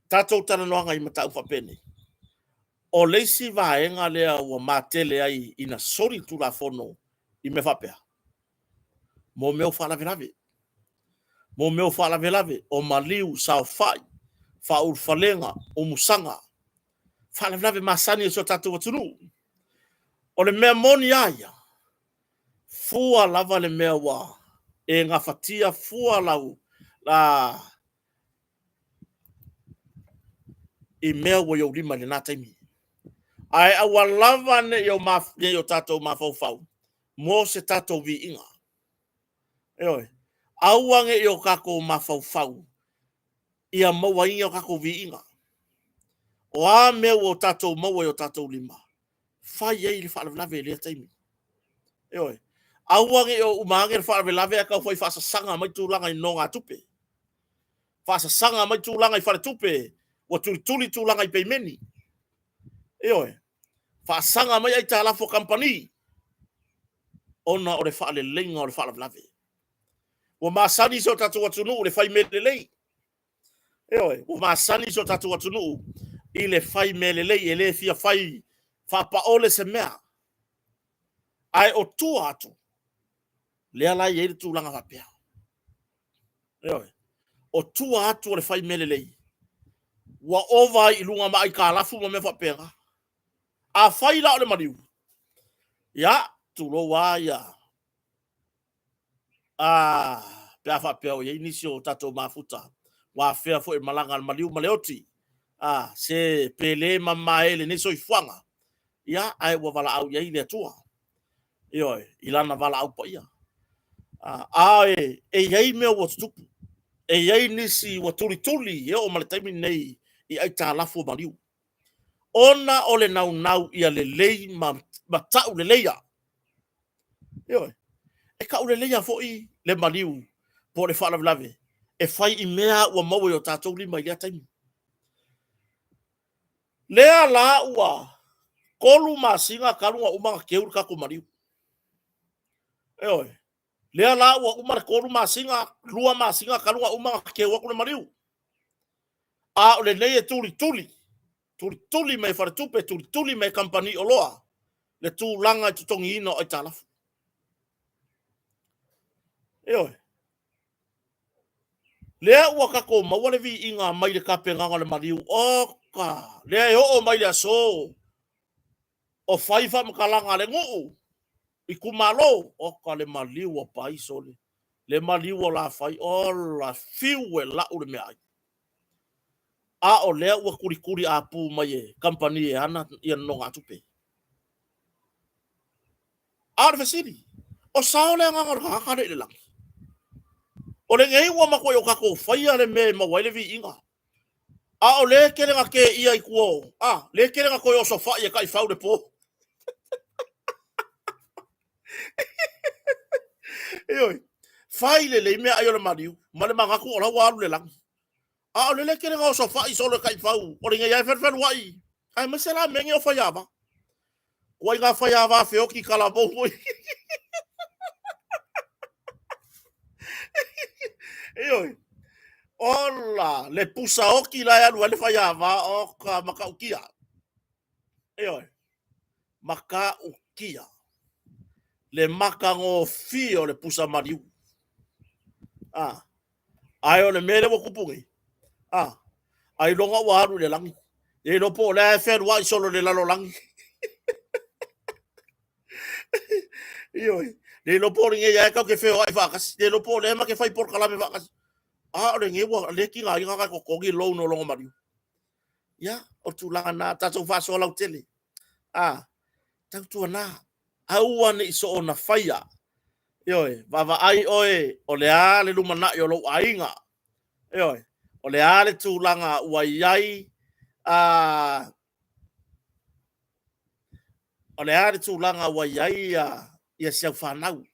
tatou tana noanga i matau whapene. O leisi vaenga lea ua matele ai ina sori tu la fono i me whapea. Mo meo whalavelave. Mo meo whalavelave o maliu sao whai, whaur whalenga o musanga. Whalavelave masani e so tatou watunu. O le mea moni aia, fua lava le mea wa, e ngā whatia fua lau la i mea wa iau lima le nā taimi. Ai awa lava ne yo tatou mawhau mo se tatou vi inga. Eoi, auange yo kako mawhau ia maua inga kako vi inga. O a mea o tatou maua yo tatou lima. Fai ei le whalavelave lea taimi. Eoi, auange yo umaange le whalavelave a kau fai whasasanga mai tūlanga i nonga tupe. Whasasanga mai tūlanga i whare tupe. Wa tuli tūlanga i peimeni. Eoi, whasanga mai ai tālafo kampani. Ona o le whaale lenga o le whalavelave. Wa masani so tatou atunu le fai melelei. Eoi, wa masani so tatou atunu i le fai melelei e le fia fai whapaole se mea. Ai o tua atu. Lea lai e le tūlanga whapea. Eoi, o tua atu o le fai melelei. Wa ova i lunga mai ka lafu ma me whapea. A fai la o le mariu. Ya, tulo wa ya. Pea whapea o ye inisi o tatou mafuta. Wa fea fo e malanga mariu maleoti. Se pele mamaele ne so i fuanga. Ya, ai wa vala au ye le tua. Ioi, ilana vala au pa ia. E yei mea wa tutupu. E yei nisi wa tuli ye o maletaimi nei i ai tā lafu mariu. Ona o le nau ia le lei ma tau le leia. Ioi, e ka ule leia fo i le mariu po le whalavelave. E fai i mea ua maua o tātou lima i lea taimi. Lea la ua kolu masinga karunga umanga keuru kako mariu. Eoi, lea la ua umara kolu masinga, lua masinga karunga umanga keuru ako le mariu. A ole leia tuli mai whare tupe, tuli mai kampani o loa. Le tū langa i tutongi ina o i tālafu. Eoi, lea ua kako mawale vi inga mai le kape nganga le mariu. Oka, lea e o mai le aso. O faifa mkalanga le nguu. I kumalo. Oka le mariu o paiso le. Le mariu o la fai. O la fiue la ule mea ai. A o lea ua kurikuri a pu mai e. Kampani e ana ia nonga tupe. A o fesiri. O sao lea nganga kakare ile langi. O le ngei ua mako yo kako faya le me mawaile vi inga. A o le kere nga ke ia i kuo. Le kere nga koe o sofa ia kai fau le po. Eoi, fai le mea ayo le mariu. Ma le mangaku o la waru le langi. A o le kere nga o sofa i solo kai fau. O le ngei ai ferfer wai. Ai masela mengi o fayava. Wai nga fayava feoki kalabo moi. Eoi. Ola, le pusa oki la ya le fayava o ka makaukia. Eoi. Makaukia. Le makango fio le pusa mariu. Ai o le mele wo kupungi. Ai longa waru le langi. E no po le fer wa solo le lalo langi. Ioi. Le no po ringe ya ka ke feo ai fakas. Le no po le ma ke fai por kala me fakas. Le nge wa le ki nga nga ko kogi lo no longa mariu. Ya, o tu langa na ta so fa so la tele. Ta tu na. Au ane iso ona faya. Ioi, vava ai oe, o le a le lumana i o lo ainga. Ioi, o le a le tūlanga uaiai, o le a le tūlanga uaiai ia siau whanau.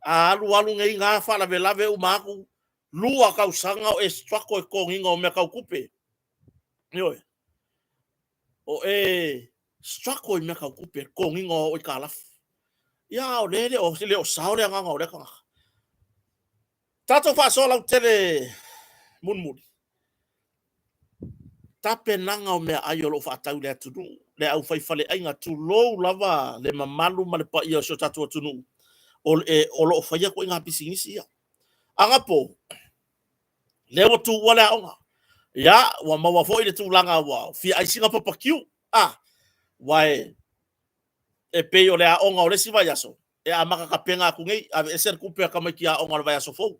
Alu ngei ngā whalawe lawe umaku, lua kausanga o e strako e konginga o mea kau kupe. Ioi, o e strako e mea kau kupe, konginga o i kālafu. ia o le o sao le nganga o le kanga tato fa so la tele mun tape nanga o mea ai o lo fa tau le tunu le au fai fale ainga tu lo lava le mamalu ma le pa ia so tatu tunu o lo fa ia ko inga pisingisi ia anga po le o tu wala onga ya wa mawa fo ile tu langa wa fi ai singa papa kiu wai e pe o le onga o le si vai aso e a maka ka penga ku ngai a e ser kupe ka mai kia onga le vai aso fo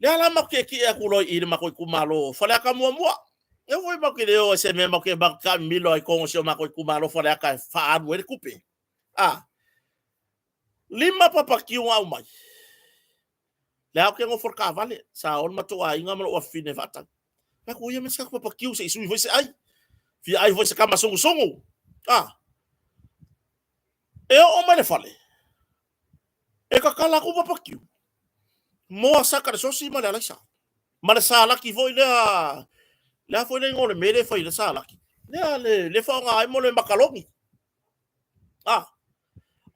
le ala ma ke ki e ku lo i le ma ko ku malo fa le ka mua e voi ma ke le o se me ma ke ba ka milo ai ko se ma ko ku malo fa le ka fa anu e kupe lima papa kiu au mai le au ke ngo for ka vale sa on ma to ai ngam lo fine fata ka ku ye me sa papa kiu se isu voi se ai fi ai voi se ka ma songo e o mai le fale e ka kala ku papa kiu mo sa ka so si ma le sa la ki voi le foi le ngole mele foi le sa la ki le fa nga ai mo le makalongi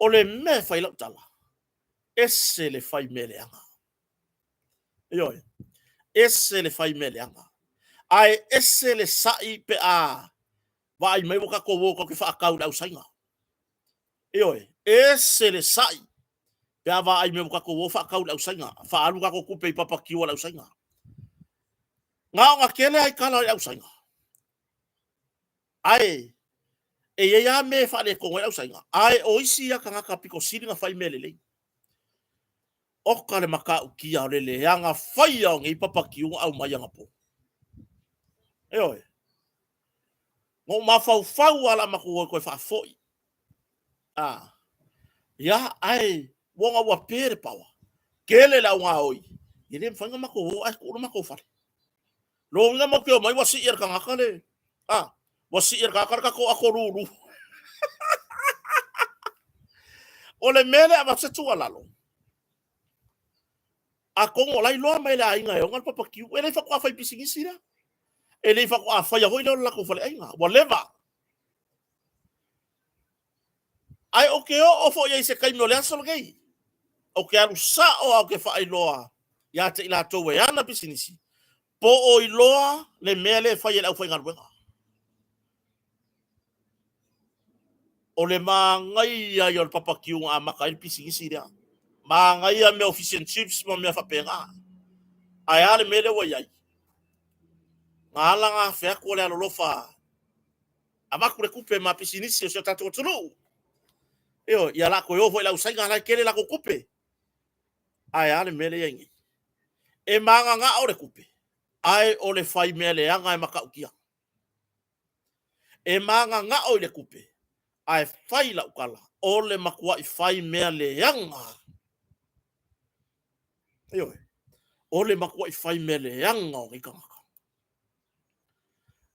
o le me fai la tala ese le fai mele anga yo ese le fai mele anga ai ese le sai pe vai mai boka ko wo ko ki fa ka u sainga yo ese le sai pe va ai mai boka ko wo fa ka u sainga fa alu ka ko kupe papa ki wala sainga nga kele ai kala u sainga ai e ya me fa le ko u sainga ai o isi ya ka piko siri nga fai mele le o ka le maka u ki a le anga fai o ngi papa ki u au mai anga po yo ngo ma fau ala ma ko fa foi ya ai wonga wa pere pawa kele la nga oi yele mfanga ma ko ai ko ma ko fa lo nga mo ko mai wa si ka ngakale wa si ka ko akoruru ole mele aba se tu ala lo a kongo lai lo mai la inga yo ngal papa ki ele fa ko fa pisingisi la ele fa ko fa ya ho ile la ko fa inga whatever ai o fo ye se kai no le asol gei o ke alu sa o ke fa iloa ya te ila to we ana pisinisi po o iloa le mele fa ye la fa ngar wenga o le mangai ya yo papa ki un ama kai pisinisi dia mangai ya me official chips mo me fa penga ai ale mele wo yai ngala nga fe ko le lo fa ama ku kupe ma pisinisi o se tatu tulu yo ya la ko yo fo la usainga la kele la ko kupe ai ale mele yengi e manga nga ore kupe ai o le fai mele anga e maka ukia e manga nga o le kupe ai fai la ukala o le makua i fai mele anga yo o le makua i fai mele anga o ikanga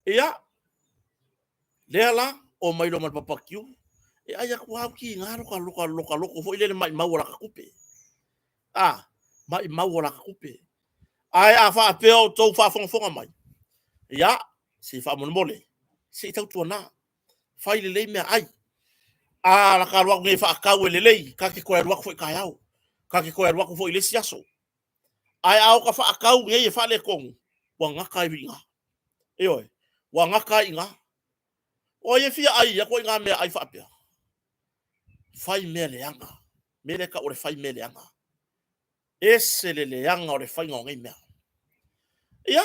ia le ala o mai lo mal papakiu e ai aku au ki nga loka fo ile mai mau la kupe mai mau la kupe ai a fa peo to fa fonga mai ya si fa mon mole si tau tuana fai le me ai la ka wa nge fa ka we le ka ke ko wa fo ka yao ka ke ko wa fo ile siaso ai au ka fa ka nge fa le kong wa nga ka vinga yo wa nga ka inga o ye fi ai ya ko nga me ai fa pia fai mele anga mele ka o fai mele anga ese le anga o fai ngai me ia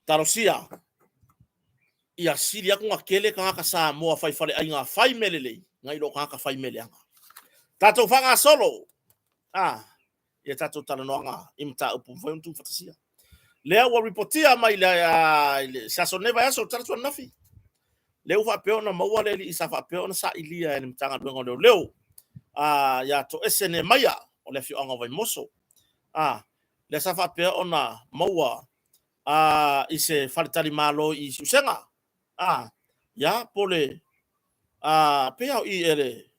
tarosia ia siria ko akele ka sa mo fai fale ai nga fai mele ngai lo ka fai mele anga tato fanga solo ia tato tala no nga imta upu foi tu fatasia le wa reportia mai le sa so neva so tato nafi le ufa pe ona mo wale li isa fa pe ona sa ilia ni mtanga do leo ya to esene maya o le fi anga vai moso le sa fa pe ona mo ise faltali malo i susenga ya pole pe au i ele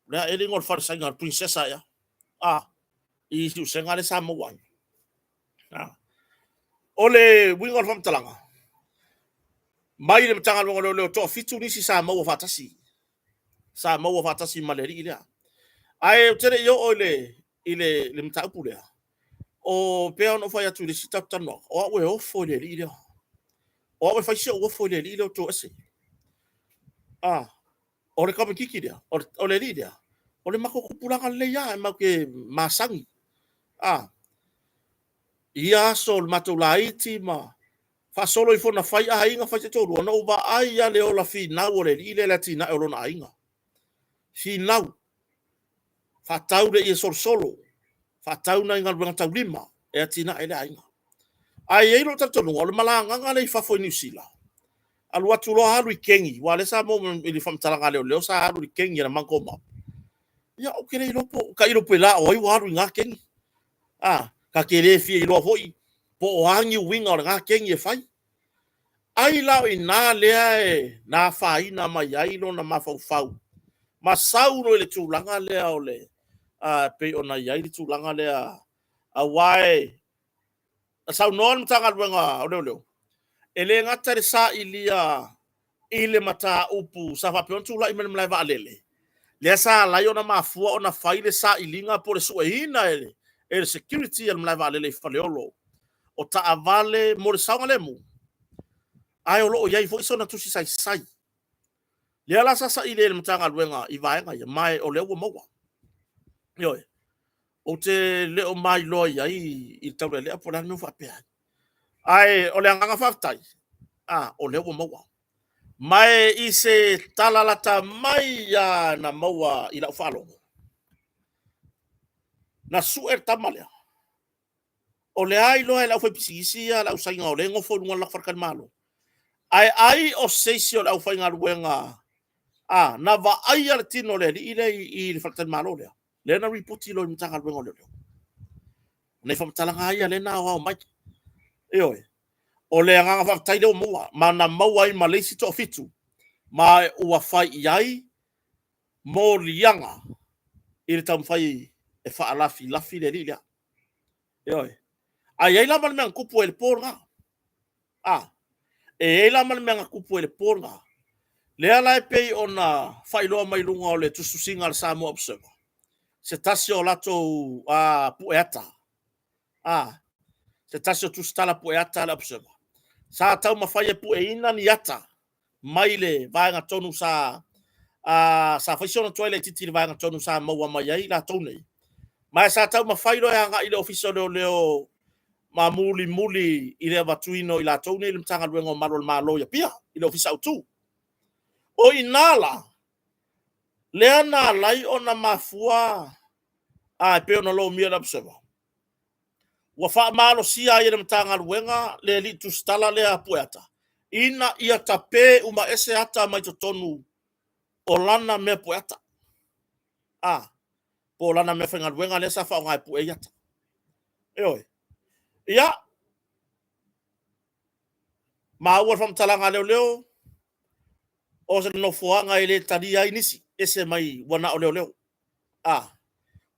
la ele ngol fal sanga princesa ya i susenga le sa mo wan ole wingol fam talanga mai le tanga lo to fitu ni si sa mo fatasi sa mau fatasi maleri ile ai tere yo ile mtapu le o pe ono fa ya tu le sita tano o we o fo le ile o we fa shi o fo le ile to ase o le kama kiki dia o le ile o le mako kupulanga le ya ma ke masangi ia sol matulaiti ma fa solo i fona fai a inga fa te tolu no ba ai ya le ola fi na o le ile la tina e lona inga fi na fa tau le sol solo fa tau na inga banga tau lima e tina ele inga ai e lo tatu o le malanga nga le fa fo ni sila alu atu lo halu i kengi wa le sa mo ili fam talanga le sa halu i kengi na manko ma ya o kere lo po ka ilo pela o i wa halu nga kengi ka kere fi ilo foi po o hangi winga o nga kengi e fai ai lao i nā lea e nā whaina mai ailo na mawhau ma sauro le tūlanga lea o le pe o na iai le tūlanga lea a wae a sau noan mtanga luenga o leo e le ngata le sa ilia i le mata upu sa whapeon tūla i mene mlai wa alele lea sa lai o na mafua o na whaile sa ilinga po le suehina e le security al mlai wa alele i whaleolo o ta avale mo le saunga le mu ai o lo iai fo isona tusi sai le ala sa ile le mtanga luenga i vaenga ia mai o le ua maua yo o te le o mai lo iai i tau le apo la no fa pe ai o le anga fatai o le ua maua mai i se talalata mai ya na maua i la falo na suer tamale o le ai lo la foi pisisi la usainga o le ngofo lunga la farkan malo ai o seisio la ufainga luenga na va ai al tino le i le farkan malo le na riputi lo mtanga luenga le nei fam talanga ai le na o mai o le anga fa tai le mo mana mau ai malesi to fitu ma ua fai iai mo lianga i le tam fai e fa lafi le lia ai la man men kupu el porga e la man men kupu el porga le ala e pei ona fai lo mai lunga o le tususinga al Samoa Observer se tasio lato pueta se tasio tu stala pueta la Observer sa tau mafai e pueina ni ata mai le vaenga tonu sa sa faisiona toile titi le vaenga tonu sa maua mai ai la tonu mai sa tau mafai lo anga i le ofisa leo ma muli i le vatuino i la tonu i le mtanga luenga o malo ya pia i le ofisa utu o inala leana lai ona mafua pe ona lo mia la Observer wa fa malo sia i le mtanga luenga le li tu stala le apueta ina ia tape uma ese ata mai tonu o lana me poeta po lana me fenga luenga le sa fa ngai pu e yata ia ma ua fam talanga leo o se no fuanga ile tadia inisi ese mai wana o leo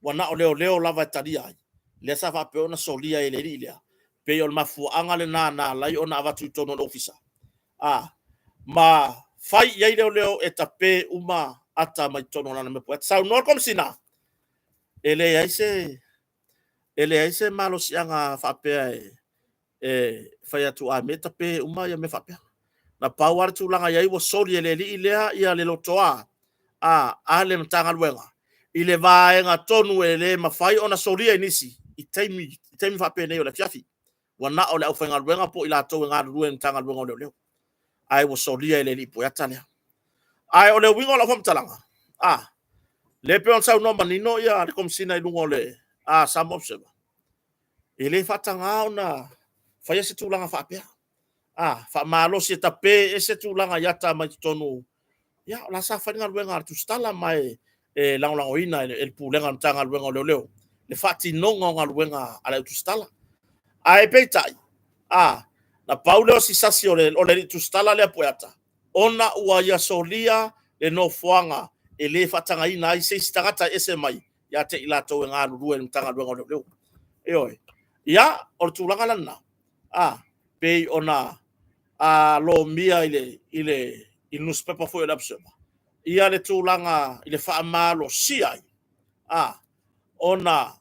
wana o leo lava tadia le sa fa pe ona solia ile ilia pe ol mafuanga le na lai ona avatu tono ofisa ma fai ia leo e tape uma ata mai tono lana me poeta sa no kom sina ele aise malo sianga fa pe fai atu a me tape uma ia me fa pe na power tu langa ia wo soli ele ilea ia le lotoa ale mtanga luenga ile vaenga tonu ele mafai ona solia inisi itaimi fa pe nei o la fiafi wana o le au fenga luenga po ila to nga luen tanga luenga leo ai wo solia ele li po yatania ai o le wingo la fam talanga le pe on sa no manino ia le komsina i lungo le Samoa Observer ele fatanga ona fai se tulanga fa pe fa malo se tape ese tulanga yata mai tonu ya la sa fa luenga tu stala mai la oina el pulenga tanga luenga leo le fati nonga luenga ala tu stala ai petai na Paulo si sasio le tu stala le poeta ona ua ya solia le no fuanga ele fatanga ina ai se stagata ese mai ya te ila to nga luen tanga luenga leo ya o tulanga lana pe ona lo mia ile newspaper foi la Observer ia le tūlanga i le whaamalo siai. Ona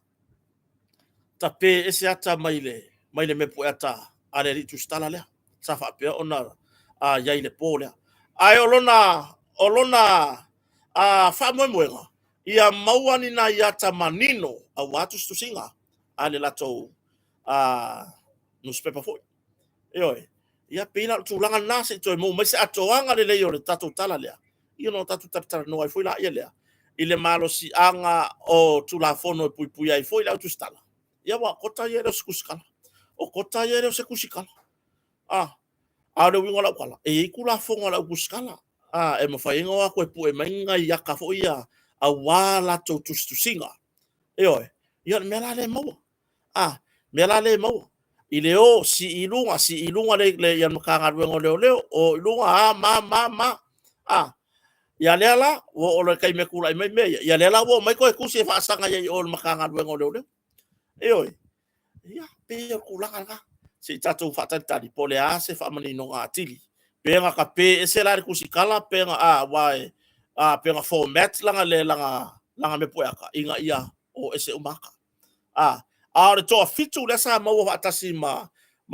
tape ese ata mai le mepo ata ale ritu stala lea. Sa whapea ona iai le pō lea. Ai olona whaamwemuenga. Ia mauani na iata manino a watu stusinga. Ale lato newspaper foi. Eoi. Ia pina tūlanga nasa i toi mou. Maise atoanga le leo le tatu tala lea. Ia no tatu tatara no ai foi la ia lea. Ile malo si anga o tulafono e pui ai foi la tu stala. Ia wa kota ia le sikusikala. O kota ia le sikusikala. A le wingo la kala. E ikula fonga la kusikala. E mawhainga wa koe pu e mainga i aka fo ia a wala to tusinga. Eoi. Ia mela le maua. Mela le maua. I leo si ilunga le ia makanga wengo leo o ilunga ma. Ia lela o le kai me kula mai me ia lela wo mai ko kusi fa sanga ia o makanga wengo leo. Eoi. Ia pe kula ka. Si tatu fa tadi pole ase fa mani no atili. Penga ka pe ese la kusi kala penga wai penga format langa me poaka inga ia o ese umaka. Le to fitu le sa mo wa tasi ma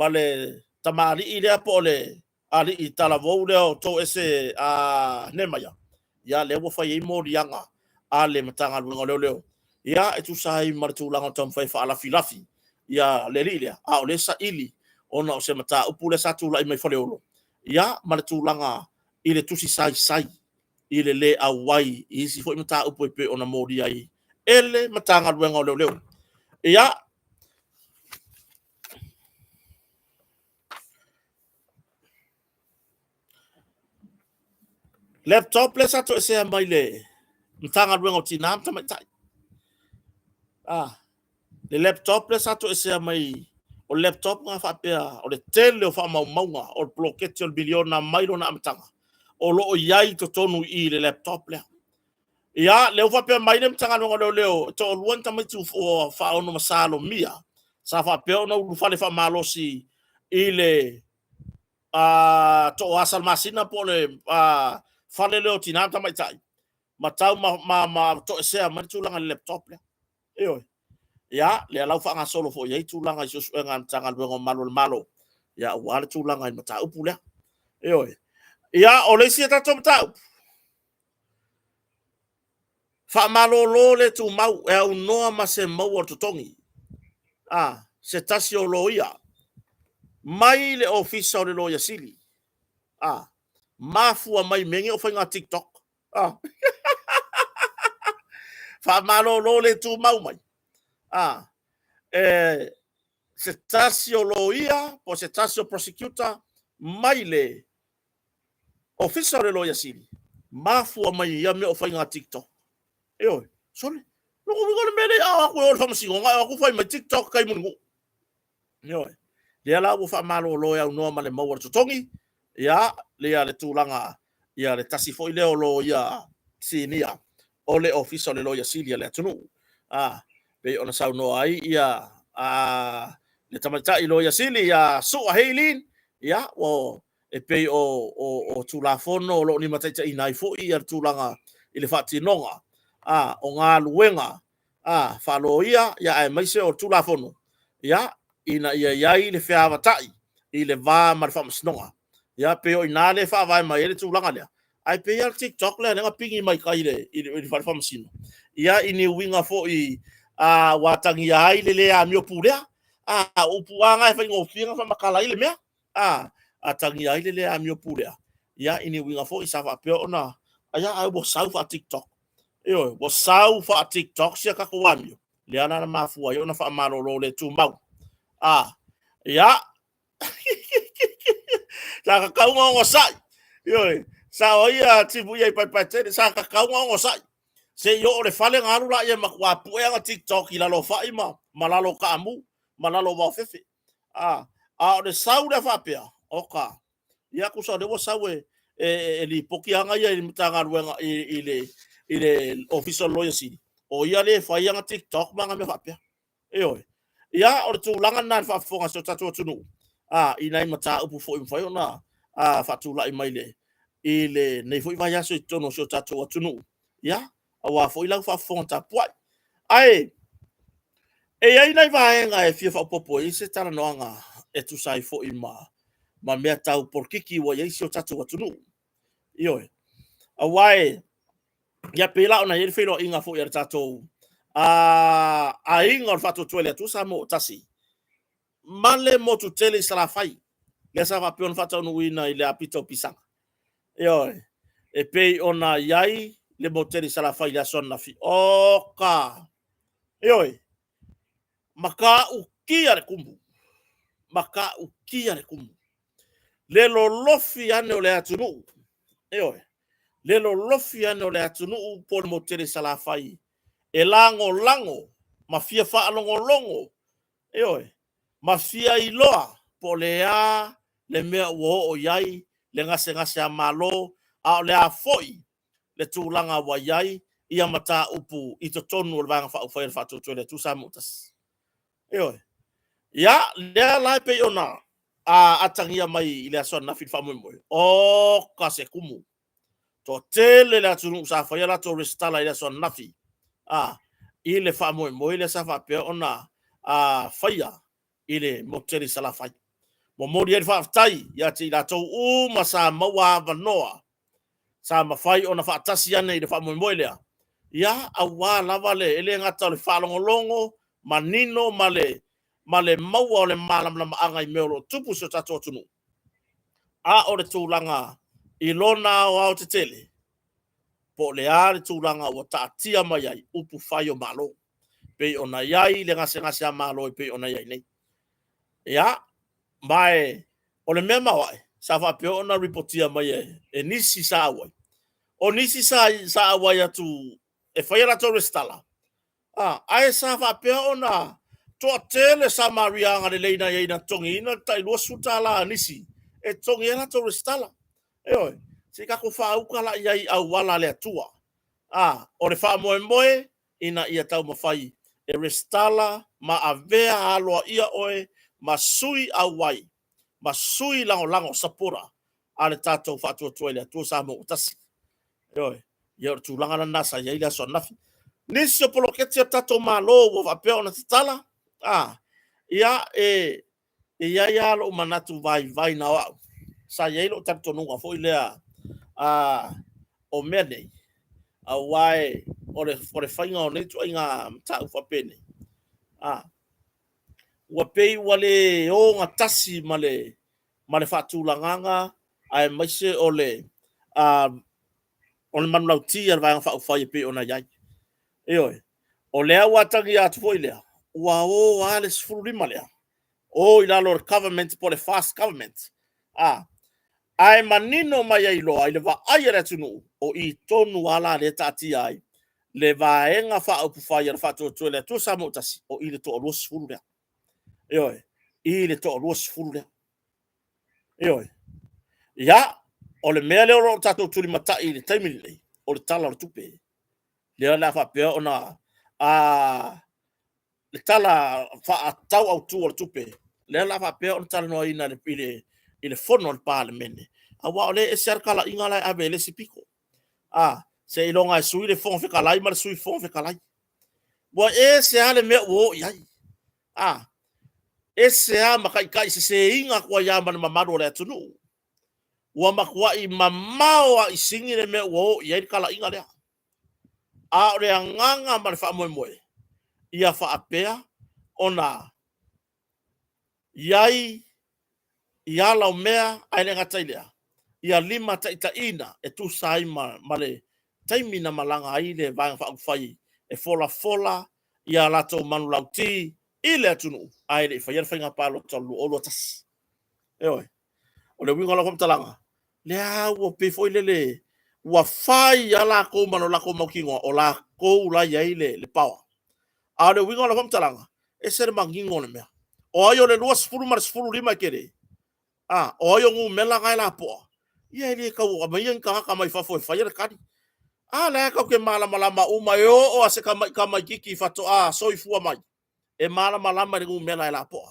le tamari ile pole ali itala vo le to ese nemaya. Ya le wo fa ye mo dianga ale matanga lu leo. Ya etu sai martu langa tom fa ala filafi. Ya le lilia o le sa ili ona o se mata upu le satu la mai fole olo. Ya martu langa ile tusi sai ile le awai isi fo mata upu pe ona mo dia i. Ele matanga lu leo. Ya laptop le sato se mai le mtanga ruengo tinam tama tai. Le laptop le sato se mai o laptop nga fa pe o le tele o fa maunga o bloquete o biliona mai lona mtanga. O lo iai to tonu i le laptop le. Ia le fa pe mai le mtanga ruengo leo to luan tama tu fa ono masalo mia. Sa fa pe ono lu fa le fa malosi i le to asal masina po le fale leo tina ta mai tai matau ma to se ma tu langa laptop le eo ya le lau fa nga solo fo ye tu langa so nga tanga lo malo ya wa tu langa mata upu le eo ya o le si ta to mata fa malo lo le tu mau e o no ma se mau o tongi se tasio lo ia mai le office o le lo ya sili mafua mai mengi o fainga TikTok. Fa malo lo le tu mau mai. Se tasio loia, po se tasio prosecutor, mai le officer le loia sili. Mafua mai ia me o fainga TikTok. Eo, sole. Loko mi kone mele, ako e o whamasingo, ngai ako fai mai TikTok kai mungu. Eo, le ala u fa malo loia unua ma le maua tutongi, ia le tūlanga ia le tasi foi leo lo ia sinia o le officer le loia silia le tunu pe ona sau no ai ia le tamata i loia sili ia su heilin ia o e pe o tulafono lo ni mataita i nai foi ia tūlanga i le fatinonga o ngā luenga fa lo ia ai mai se o tulafono ia ina ia i le feavatai i le va mar famasnonga ya pe o inale fa vai mai le tulanga le ai pe ya TikTok le nga pingi mai kai le i fa masino ya ini winga fo i watangi ai le a mio pulea upuanga fa ngo finga fa makala ile me atangi ai le a mio pulea ya ini winga fo i sa fa pe ona ya ai bo sau fa TikTok yo bo sau fa TikTok sia ka ko wamio le ana na mafu ai ona fa malo lo le tu mau ya sa ka kaunga ngo sai yo sa oia tibu ia pai te sa ka kaunga ngo sai se yo le fale ngalu la ia makwa pu nga TikTok ila lo fa ima malalo kamu malalo wa fefe o le sau le fa pea oka ia ku sa de wo sawe li pokianga ia i mtanga ruenga i le official lawyer si o ia le fa nga TikTok manga me fa pea yo ia o tu langa nan fa fonga so tatu tunu inai mata upu fo info na fatula i mai le ile nei foi vai aso tono so tato atunu ya awa foi la fa fonta poi ai e ai nai vai nga e fia fa popo i se tala noanga e tu sai fo i ma mea tau por kiki wa i so tato atunu io awai ya pela ona yel felo inga fo yer tato a inga fa to toile tu sa mo tasi male mo tu tele sala fai le sa va pion fa tonu ina ile apito pisanga io e pei ona yai le moteri sala fai la sonna fi oka io maka ukia le kumbu maka ukia le kumbu le lo lofi ane o le atunu io le lo lofi ane o le atunu po le moteri sala fai e lango lango mafia fa longo longo io mafia iloa po le a le mea wo o yai le ngase a malo a le a foi le tūlanga wa yai ia mata upu i to tonu o le vanga whaufai fa to le tu samutas io ya le lai pe ona a atangia mai i le asona fi fa mo o ka se kumu to tele la tunu sa fa la to restala i le asona nafi i le fa mo i le sa fa pe ona faia i le moteri sala fai mo mori e fa tai ya ti la to masa mawa vanoa sa mafai ona fa tasi ane i le fa mo lea ya awa lava le ele ngata le fa longo manino male maua o le malam anga i meolo tupu so tato tunu o le tūlanga i lona o au te tele po le a le tūlanga o taatia mai ai upu fai o malo pe ona yai le ngase a malo pe ona yai nei ya mai o le mea mawai sa fa pe ona reportia mai e nisi sa awai o nisi sa awai atu e whaira to restala ai sa fa pe ona to tele sa marianga le leina ina tongi ina tai lua sutala nisi e tongi ena to restala oi se ka ko fa uka la ia au wala le atua o le fa moe ina ia tau mafai e restala ma avea aloa ia oe ma sui awai ma sui lango sapura ale tatou fa tu toile tu sa mo tasi oi ia tu langa na nasa ia ila so nafi niso poloketi tatou malo wo va pe ona tala ia ia ia lo manatu vai na wa sa ia lo tatou no fo ile o mene awai ore fainga o netu inga tau fa pene wa pei wale o ngatasi male fatu langanga ai maise ole on manlauti ar va fa fa pe ona yai o lea watangi atu foi lea wa o ale sfuri malea o ila lor government po le fast government ai manino mai ai lo ai le va ai retunu o i tonu ala le tati ai le va enga fa upu fa ia fa to le to sa motasi o ile to lo sfuru lea ile to lo sfuru lea ya o le mele o tato tuli mata i le taimile o le tala o tupe le la fa pe ona le tala fa tau au tu o tupe le la fa pe on tala no ina le pile ile fono al parliament wa ole e cerca la ingala ave le sipiko se ilonga sui le fon fe kalai mal sui fon fe kalai wa e se ale me wo yai e se a makai se inga kwa ya man mamado le tunu wa makwa i mamao i singi le me wo yai kala inga le re nganga mal fa mo ia fa apea ona yai ia la mea ai ngata ilea ia lima ta ina e tu sai male taimina malanga ai le va fa fai e fola ia la to manu lauti ile tunu ai le fa finga palo tolu o lotas o le winga la kom talanga le wo pe foi le wa fai ala ko manu la ko mokingo o la ko la ia le power le winga la kom talanga e ser mangingo le mea o yo le luas fulu mar fulu lima kere o yo ngu mela ngai la po ia le ka o mai ka mai fa foi fa ia kadi le ka ke mala uma yo o ase ka mai kiki fa to so i fu mai e mala le ngu mela la po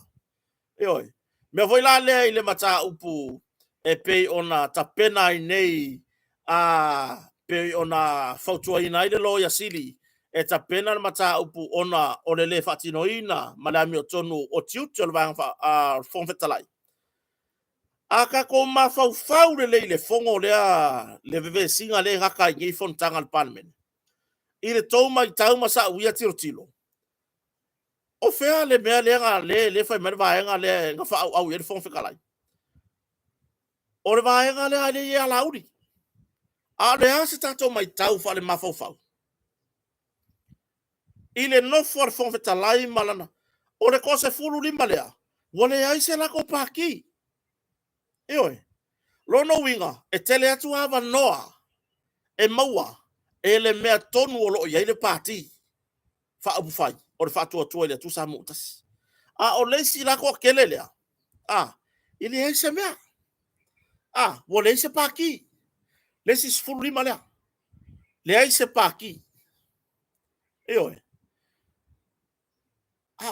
me foi la le mata upu e pe ona tapena nei pe ona fautua ina ile lo ya sili e ta pena na mata upu ona o le fatino ina malami o tonu o tiutu le vanga fon fetalai aka ko ma fau le fongo le veve singa le ngaka ngi fon tanga le parliament ile toma i tau masa uia tiro o fea le mea le fai mera vaenga le nga fa au le fon fekalai o le vaenga le ale ia lauri a le ase tato mai tau fa le mafau ile no for fon fetalai malana o le kose fulu lima lea wale ai se lako paki ioi lono winga e tele atu ava noa e maua e le mea tonu o lo ia le pati fa abu fai o le fatu atua ile tu sa mutas a o le si lako kelelea ile ai se mea wale se paki le si fulu lima lea le ai se paki ioi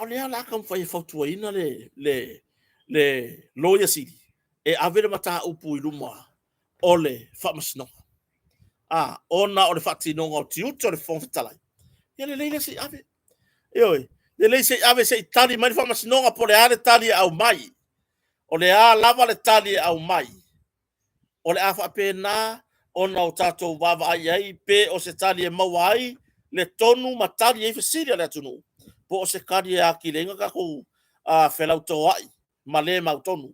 o le ala kam fai fatu ina le loya sidi e avere mata upu i luma ole famasno ona o le fatino o tiuto le fon fatalai ele leile se ave le leile se ave se tali mai famasno po le ale tali au mai o le a lava le tali au mai o le afa pena ona o tato vava ai pe o se tali e mawai le tonu matali e fesilia le tunu po o se kadi a kilenga ka ko felauto ai male mautonu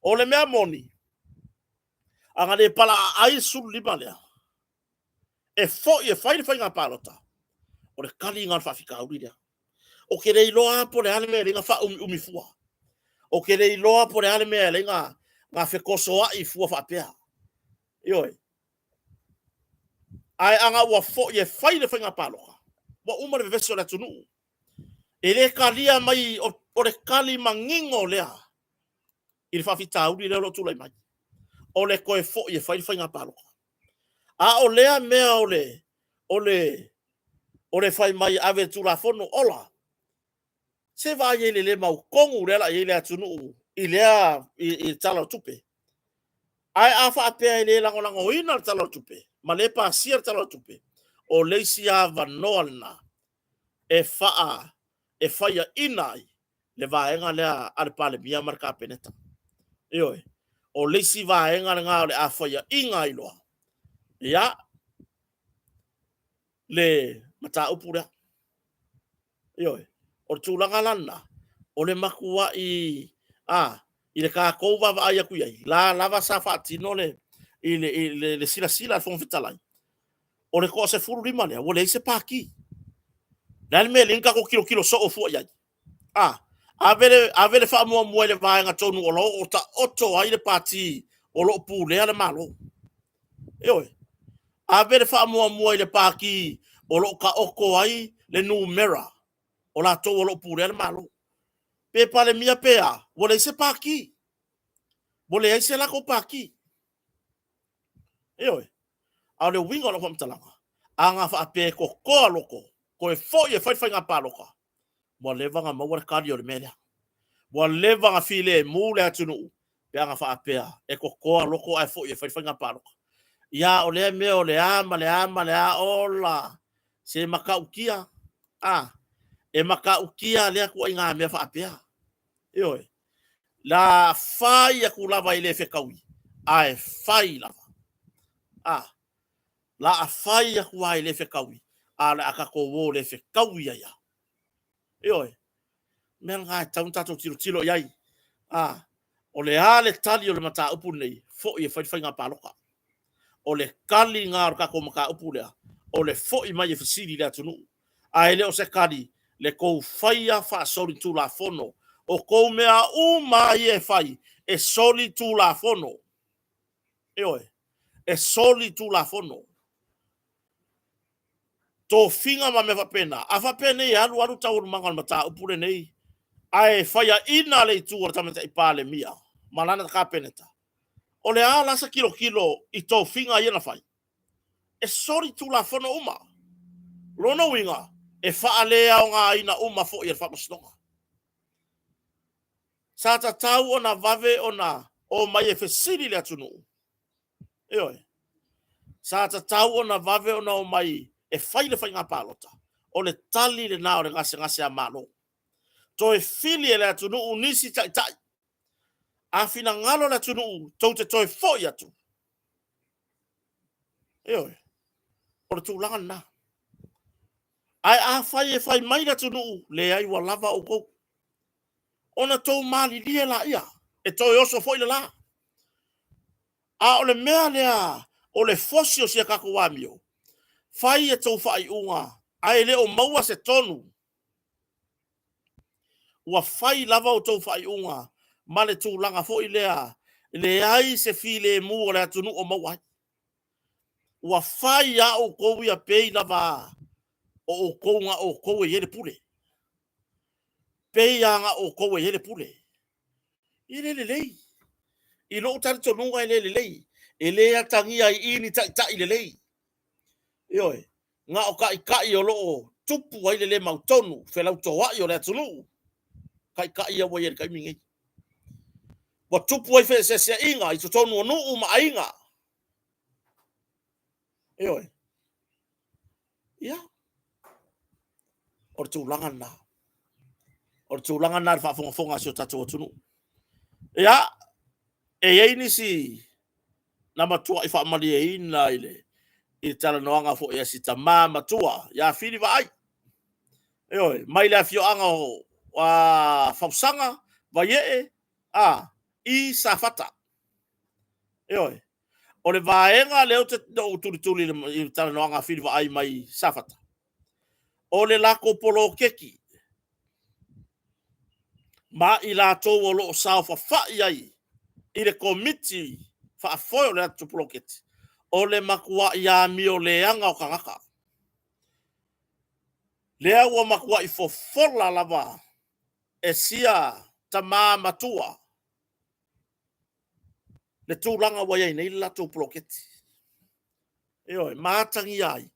o le mea moni anga le pala ai sul lima lea e fai nga palota o le kali nga fa fika uria o ke le loa po le ale me nga fa umi fua o ke le loa po le ale me nga fe koso ai fua fa pea ai anga wa fai nga palota wa uma le veso la tunu e le kalia mai o le kali mangingo lea il fa fita uri le lo tu lai mai o le koe fai nga palota o lea mea o le fai mai ave tu la fono ola se va ye le mau kongu le la ye le atunu i lea i tala tupe ai afa apea le la ngona ngoina tala tupe ma le pa sia tala tupe o le sia va noana e fai inai le vaenga le al pale mia marka peneta o le si vaenga nga le afa ya inga ilo ya le mata upura o tūlanga lana o le makua i le ka kouwa wa ai aku iai la lava sa whaatino i le sila fong fitalai o le ko se furu lima lea o le se paki na le me linka ko kilo so o fu iai avele wha mua le vaenga tonu o lo o ta oto ai le pati o lo pu lea le malo avele wha mua le paki o lo ka oko ai le numera o la to o lo pu lea le malo pe pale mia pea wole se paki wole ai se la ko paki a le winga lo famtalanga anga fa pe ko loko ko e fai nga paloka mo le vanga mo wa kadio le mela mo le vanga file mu le atunu pe anga fa pe e ko loko ai fai nga paloka ya o le me o le ama le ola se makaukia e makaukia le ko inga me fa pe la fai a kulava ile fe kaui ai fai lava la fai a kuai ile fe kaui ala aka ko wo le fe kaui ya men ga tato tilo yai o le ale tali o le mata upu nei fai nga paloka o le kali nga ka ko maka upu le o le mai fasili le tunu ai le o se kali le ko fai a fa sori tu la fono o ko mea mai e fai e soli tu la fono e soli tu la fono to finga ma me fa pena a fa pena e alu tau mangal mata upure nei ai fai ina le tu o tamata i pale mia malana ka peneta o le ala sa kilo i to finga ia na fai e soli tu la fono uma rono winga e fa ale o nga ina uma fo i fa masnonga sa ta tau ona vave ona o mai e fesili le atunu Sa tatau ona vave ona o mai e whaile whainga pālota. O le tali le nao le ngase a malo. To e fili e le atunu unisi tai tai. A fina ngalo le atunu tau te toi foi atu. Eo e. O le tūlanga na. Ai a whai mai le atunu le ai wa lava o kou. Ona tau mali lia la ia. E toi oso foi le la. A o le mea lea o le fosio sia kako wamio. Fai e tau fai unga. Ai le o maua se tonu. Ua fai lava o tau fai unga. Ma le tūlanga fo i lea. Le ai se file mu o le atunu o maua. Ua fai a o kou ia pei lava. O kou nga o kou e hele pule. Pei a nga o kou e hele pule. I le lei. I lo tari tonunga i le lei. E le atangia i ini tai le lei. Ioi. Nga o kai o loo tupu ai le mautonu. Felau toa i o le atunu. Kai a wai e kai mingi. Wa tupu ai fe se inga. I tonu o nuu ma inga. Ioi. Ia. O le tūlanga na. O le tūlanga na whaafonga si o tatou atunu. Ia. E ei nisi. Na matua i whaamali e ina ile. I tala noanga fo ia si ta matua. Ia whiri wa ai. Ioi. Mai lea fio anga o wa fausanga. Wa ye. I sa fata. Ioi. O le vaenga leo te tuli i tala noanga whiri wa ai mai sa fata. O le lako polo keki. Ma i la tau o loo sao whawhai ai. I le komiti whaafoio le atu polo keti. O le makua i a mio le anga o kangaka. Lea ua makua i fofola lava. E sia ta matua. Le tūlanga wa iei nei la tau polo keti. Eo, mātangi ai.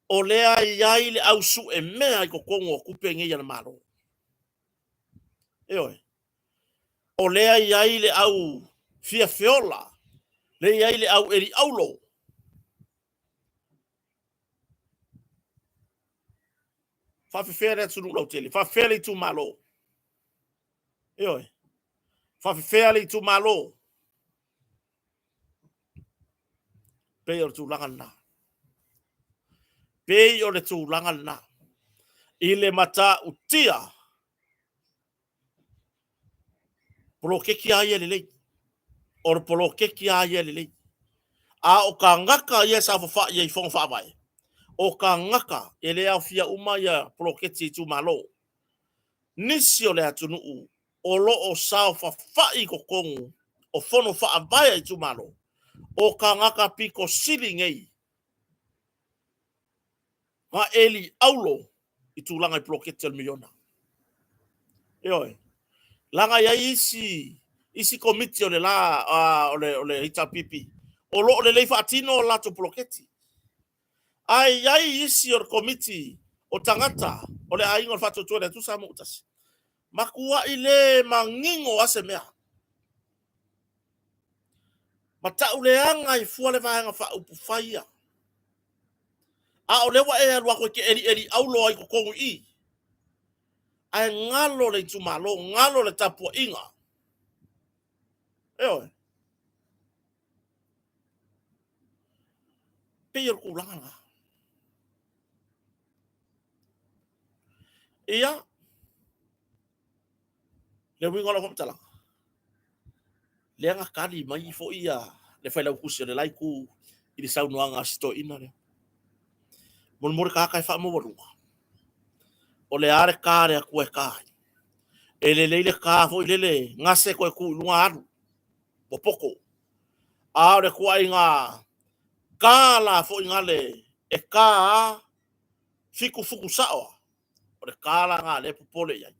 O lea i ai le au su e mea i kokongo kupe ngi ana maro. Eo. O lea i ai le au fia feola. Le i ai le au eri aulo. Whawhiwhea rea tunu lau tele. Whawhiwhea le tu malo. Eo. Whawhiwhea le tu malo. Pei o le tūlanga na. Pei o le tūlanga na. I le mata utia. Polo keki a ia lelei. O le polo keki a ia lelei. A o ka ngaka ia sa whawha ia i whong whawai. O ka ngaka e le au fia uma ia polo keki tu malo. Nisi o le atunu u. O lo o sao whawha i kokongu. O whono whaabaya i tu malo. O ka ngaka piko sili ngei. Nga eli aulo i tūlanga i polo keki al miliona. Eoi. Langa ia isi komiti o le la o le hita pipi. O lo le leifa atino o lato ploketi. Ai isi o komiti o tangata o le aingo o fato tuele tu samu utasi. Makua ile mangingo ase mea. Mata ule anga i fua le vaenga fa upufaya. A o lewa e alua koe ke eri aulo ai kukongu i. Ai ngalo le tumalo, ngalo le tapua inga. Eo. Peior kulanga. Ia. Le wingo la fomtala. Le anga kali mai fo ia. Le fai lau kusi le laiku. Ili sau nuanga sito ina le. Mon kakai fa mo walunga. O le are kare a kue kai. E le leile ka fo ilele ngase koe ku lunga anu. Popoko. A le kua inga kala fo ingale e ka fiku fuku sao. O le kala nga le popole yai.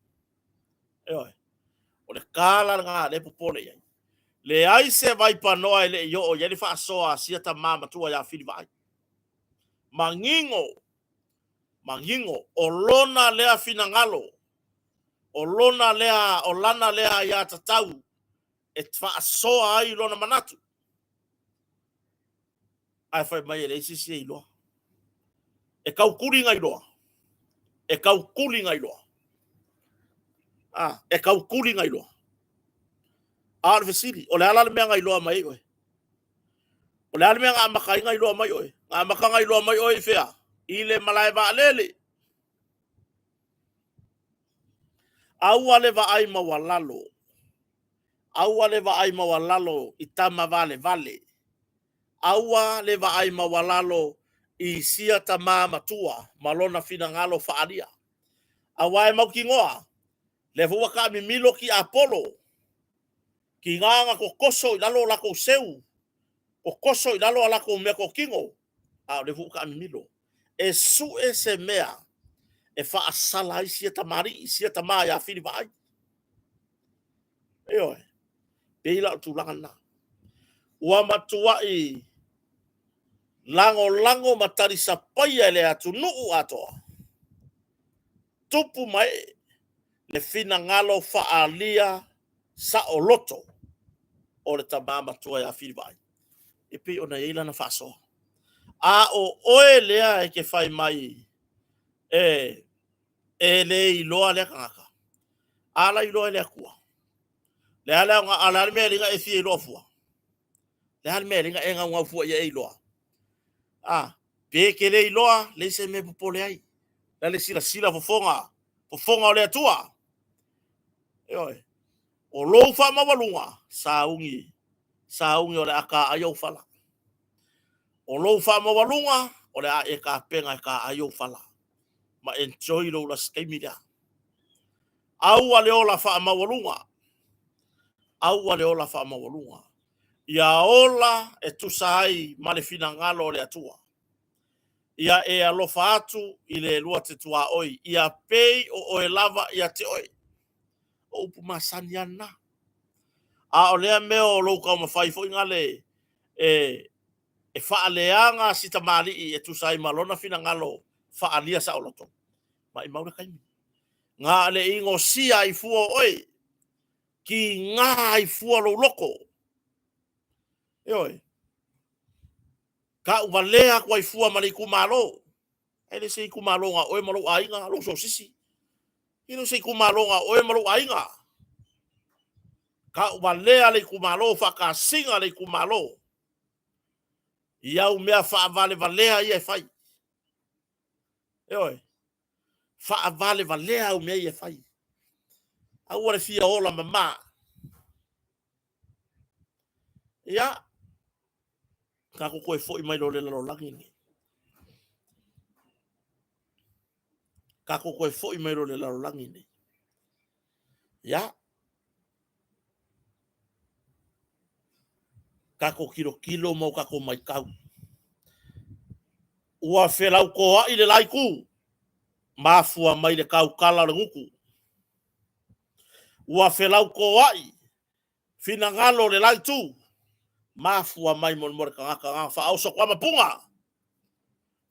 Eo. O le kala nga le popole yai. Le ai se vai panoa ele yo o yeli fa soa sia ta mama tua ya fili vai. Mangingo o lona lea finangalo. O lona lea o lana lea ya tatau. E fa soa ai lona manatu. ai fai mai le sisi ilo e kau kuli ngai loa e kau kuli ngai loa e kau kuli ngai loa a le fesili o le ala le mea ngai loa mai oe o le ala mea ngā makai ngai loa mai oe ngā maka ngai loa mai oe fea i le malai va lele aua le va ai mawalalo aua le va ai mawalalo i tama vale vale aua le va ai mawalalo i sia ta matua malona fina ngalo faalia awa e mau ki ngoa le fua ka mi milo ki Apollo ki nganga ko koso i lalo la ko seu o koso i lalo ala ko me ko kingo a le fua ka mi milo e su e se mea e fa asala i sia ta mari i sia ta ma ya fili vai e oi peila tu langa ua matua i lango matari sa paia le atu nuu atoa tupu mai le fina ngalo faalia sa o loto o le tamama tua ya filvai e pe ona ila na faso a o oe lea e ke fai mai le iloa le kaka ala iloa le kua le ala nga ala me ringa e fie lofua le ala me ringa e nga nga fua ia iloa pe ke le iloa le se me popole ai le sila fofonga o le atua oi o lo fa mawalunga saungi o le aka ayo fala o lo fa mawalunga o le e ka penga ka ayo fala ma enjoy lo la skemida au ale ola fa mawalunga ia ola e tusai ma le fina ngalo le atua ia e alofa atu i le lua te tua oi ia pei o e lava ia te oi o upu masani ana a o lea meo o louka o mawhai fo ingale e whaaleanga sita mali i e tusai malona fina ngalo whaalia sa o loto ma i maura kaimi ngā le ingo sia i fua oi ki ngā i fua lo loko e oi ka uvalea kwa i fua mali kumalo ele se kumalo nga oi malo ainga lo so sisi ino se kumalo nga oi malo ainga ka uvalea le kumalo whaka singa le kumalo iau mea wha vale valea i e fai e oi wha vale valea au mea i e fai au wale fia ola mama ia ka ko koe foi mai lo le lo langi ni ka ko koe foi mai lo le lo langi ni ia ka ko kilo mo ka ko mai kau ua felau ko ai le laiku mafua mai le kau kala le nguku ua felau ko ai fina ngalo le laitu mafua mai mon mor ka fa oso kwa mapunga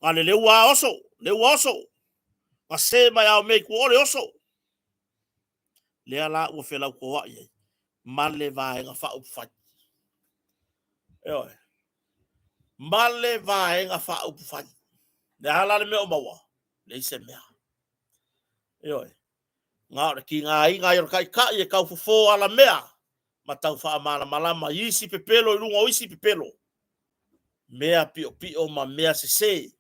ngale le ua oso ma se mai au me ku ole oso le ala ua felau ko ai male vai nga fa up fat oi male vai nga fa up fat le ala le me o mawa le se mea oi nga ki nga i nga yor kai ka e ka fo ala mea matau fa mala malama isi pepelo lunga isi pepelo mea pio ma mea se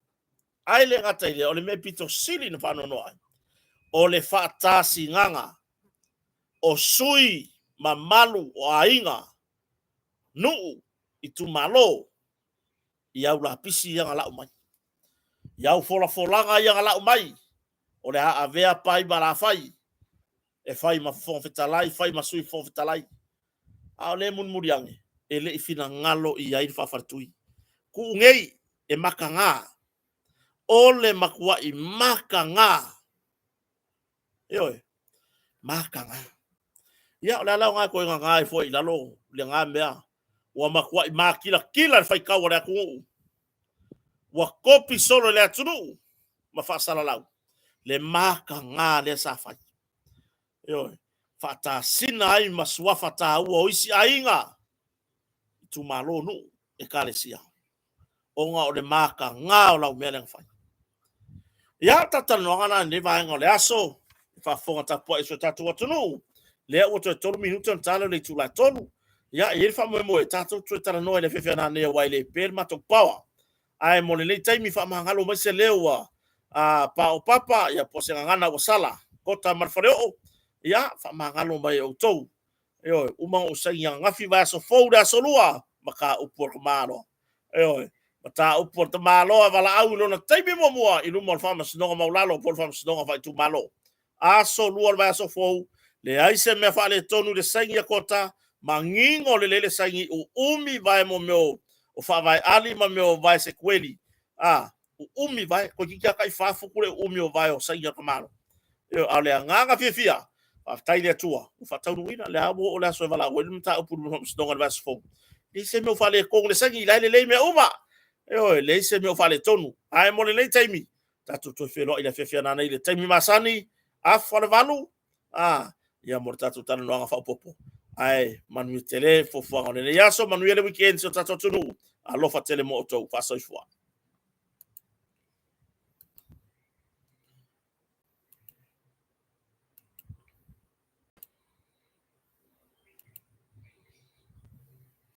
ai le ngata ile o le me pito sili na fano no ai o le fa tasi nganga o sui ma malu o ainga nu i tu malo iau la pisi yang ala umai iau fola yang ala umai o le a vea pai mala fai e fai ma fon fetalai fai ma sui fon fetalai a le mun muriange e le fina ngalo i ai fa fartui ku ngei e makanga o le makua i makanga oi makanga ia o le ala nga ko nga ai foi lalo le nga mea wa makua i makila fai ka wa ku wa kopi solo le atunu ma fa sala lau le makanga le sa fai oi fata sina ai masua fata o isi ainga tu malo no e kalesia o le maka ngā o lau mea lenga whai. Ia tatano ngana ni vaenga o le aso, whafonga tapua iso tatu atunu, lea ua toi tolu minuta talo le tula tolu, ia i wha moe tatu tue tala noe le whewhana nea wai le pēr matok pawa, ai mo le taimi wha mahangalo mai se leua, pa o papa, ia po se ngana o sala, kota marwhareo, ia wha mahangalo mai o tau, eo uma o sa ia ngafi vai so fou da solua, maka upor kumaro, eo mata upor te malo wala au lona taimi mo mua i luma fama sinonga maulalo por fama sinonga vai tu malo aso lua vai so fou le aise me fa le tonu le sangi kota mangingo le lele sangi o umi vai mo meu o fa vai ali ma meu vai se kweli o umi vai ko ki kai fa fu kule umi o vai o sangi ka malo e ale nganga fia fa tai le tua o fa tau ina le abo o la so vala o mta upur mo sinonga vai so fou le se me fa le ko le sangi le me uma eo le se me o fale tonu ai mo le taimi tatu to felo ila fefia na le taimi masani a fale valu ia mo tatu tanu nga fa popo ai manu tele fo fo ngone le yaso manu le weekend so tatu tunu a lo fa tele mo to fa so fo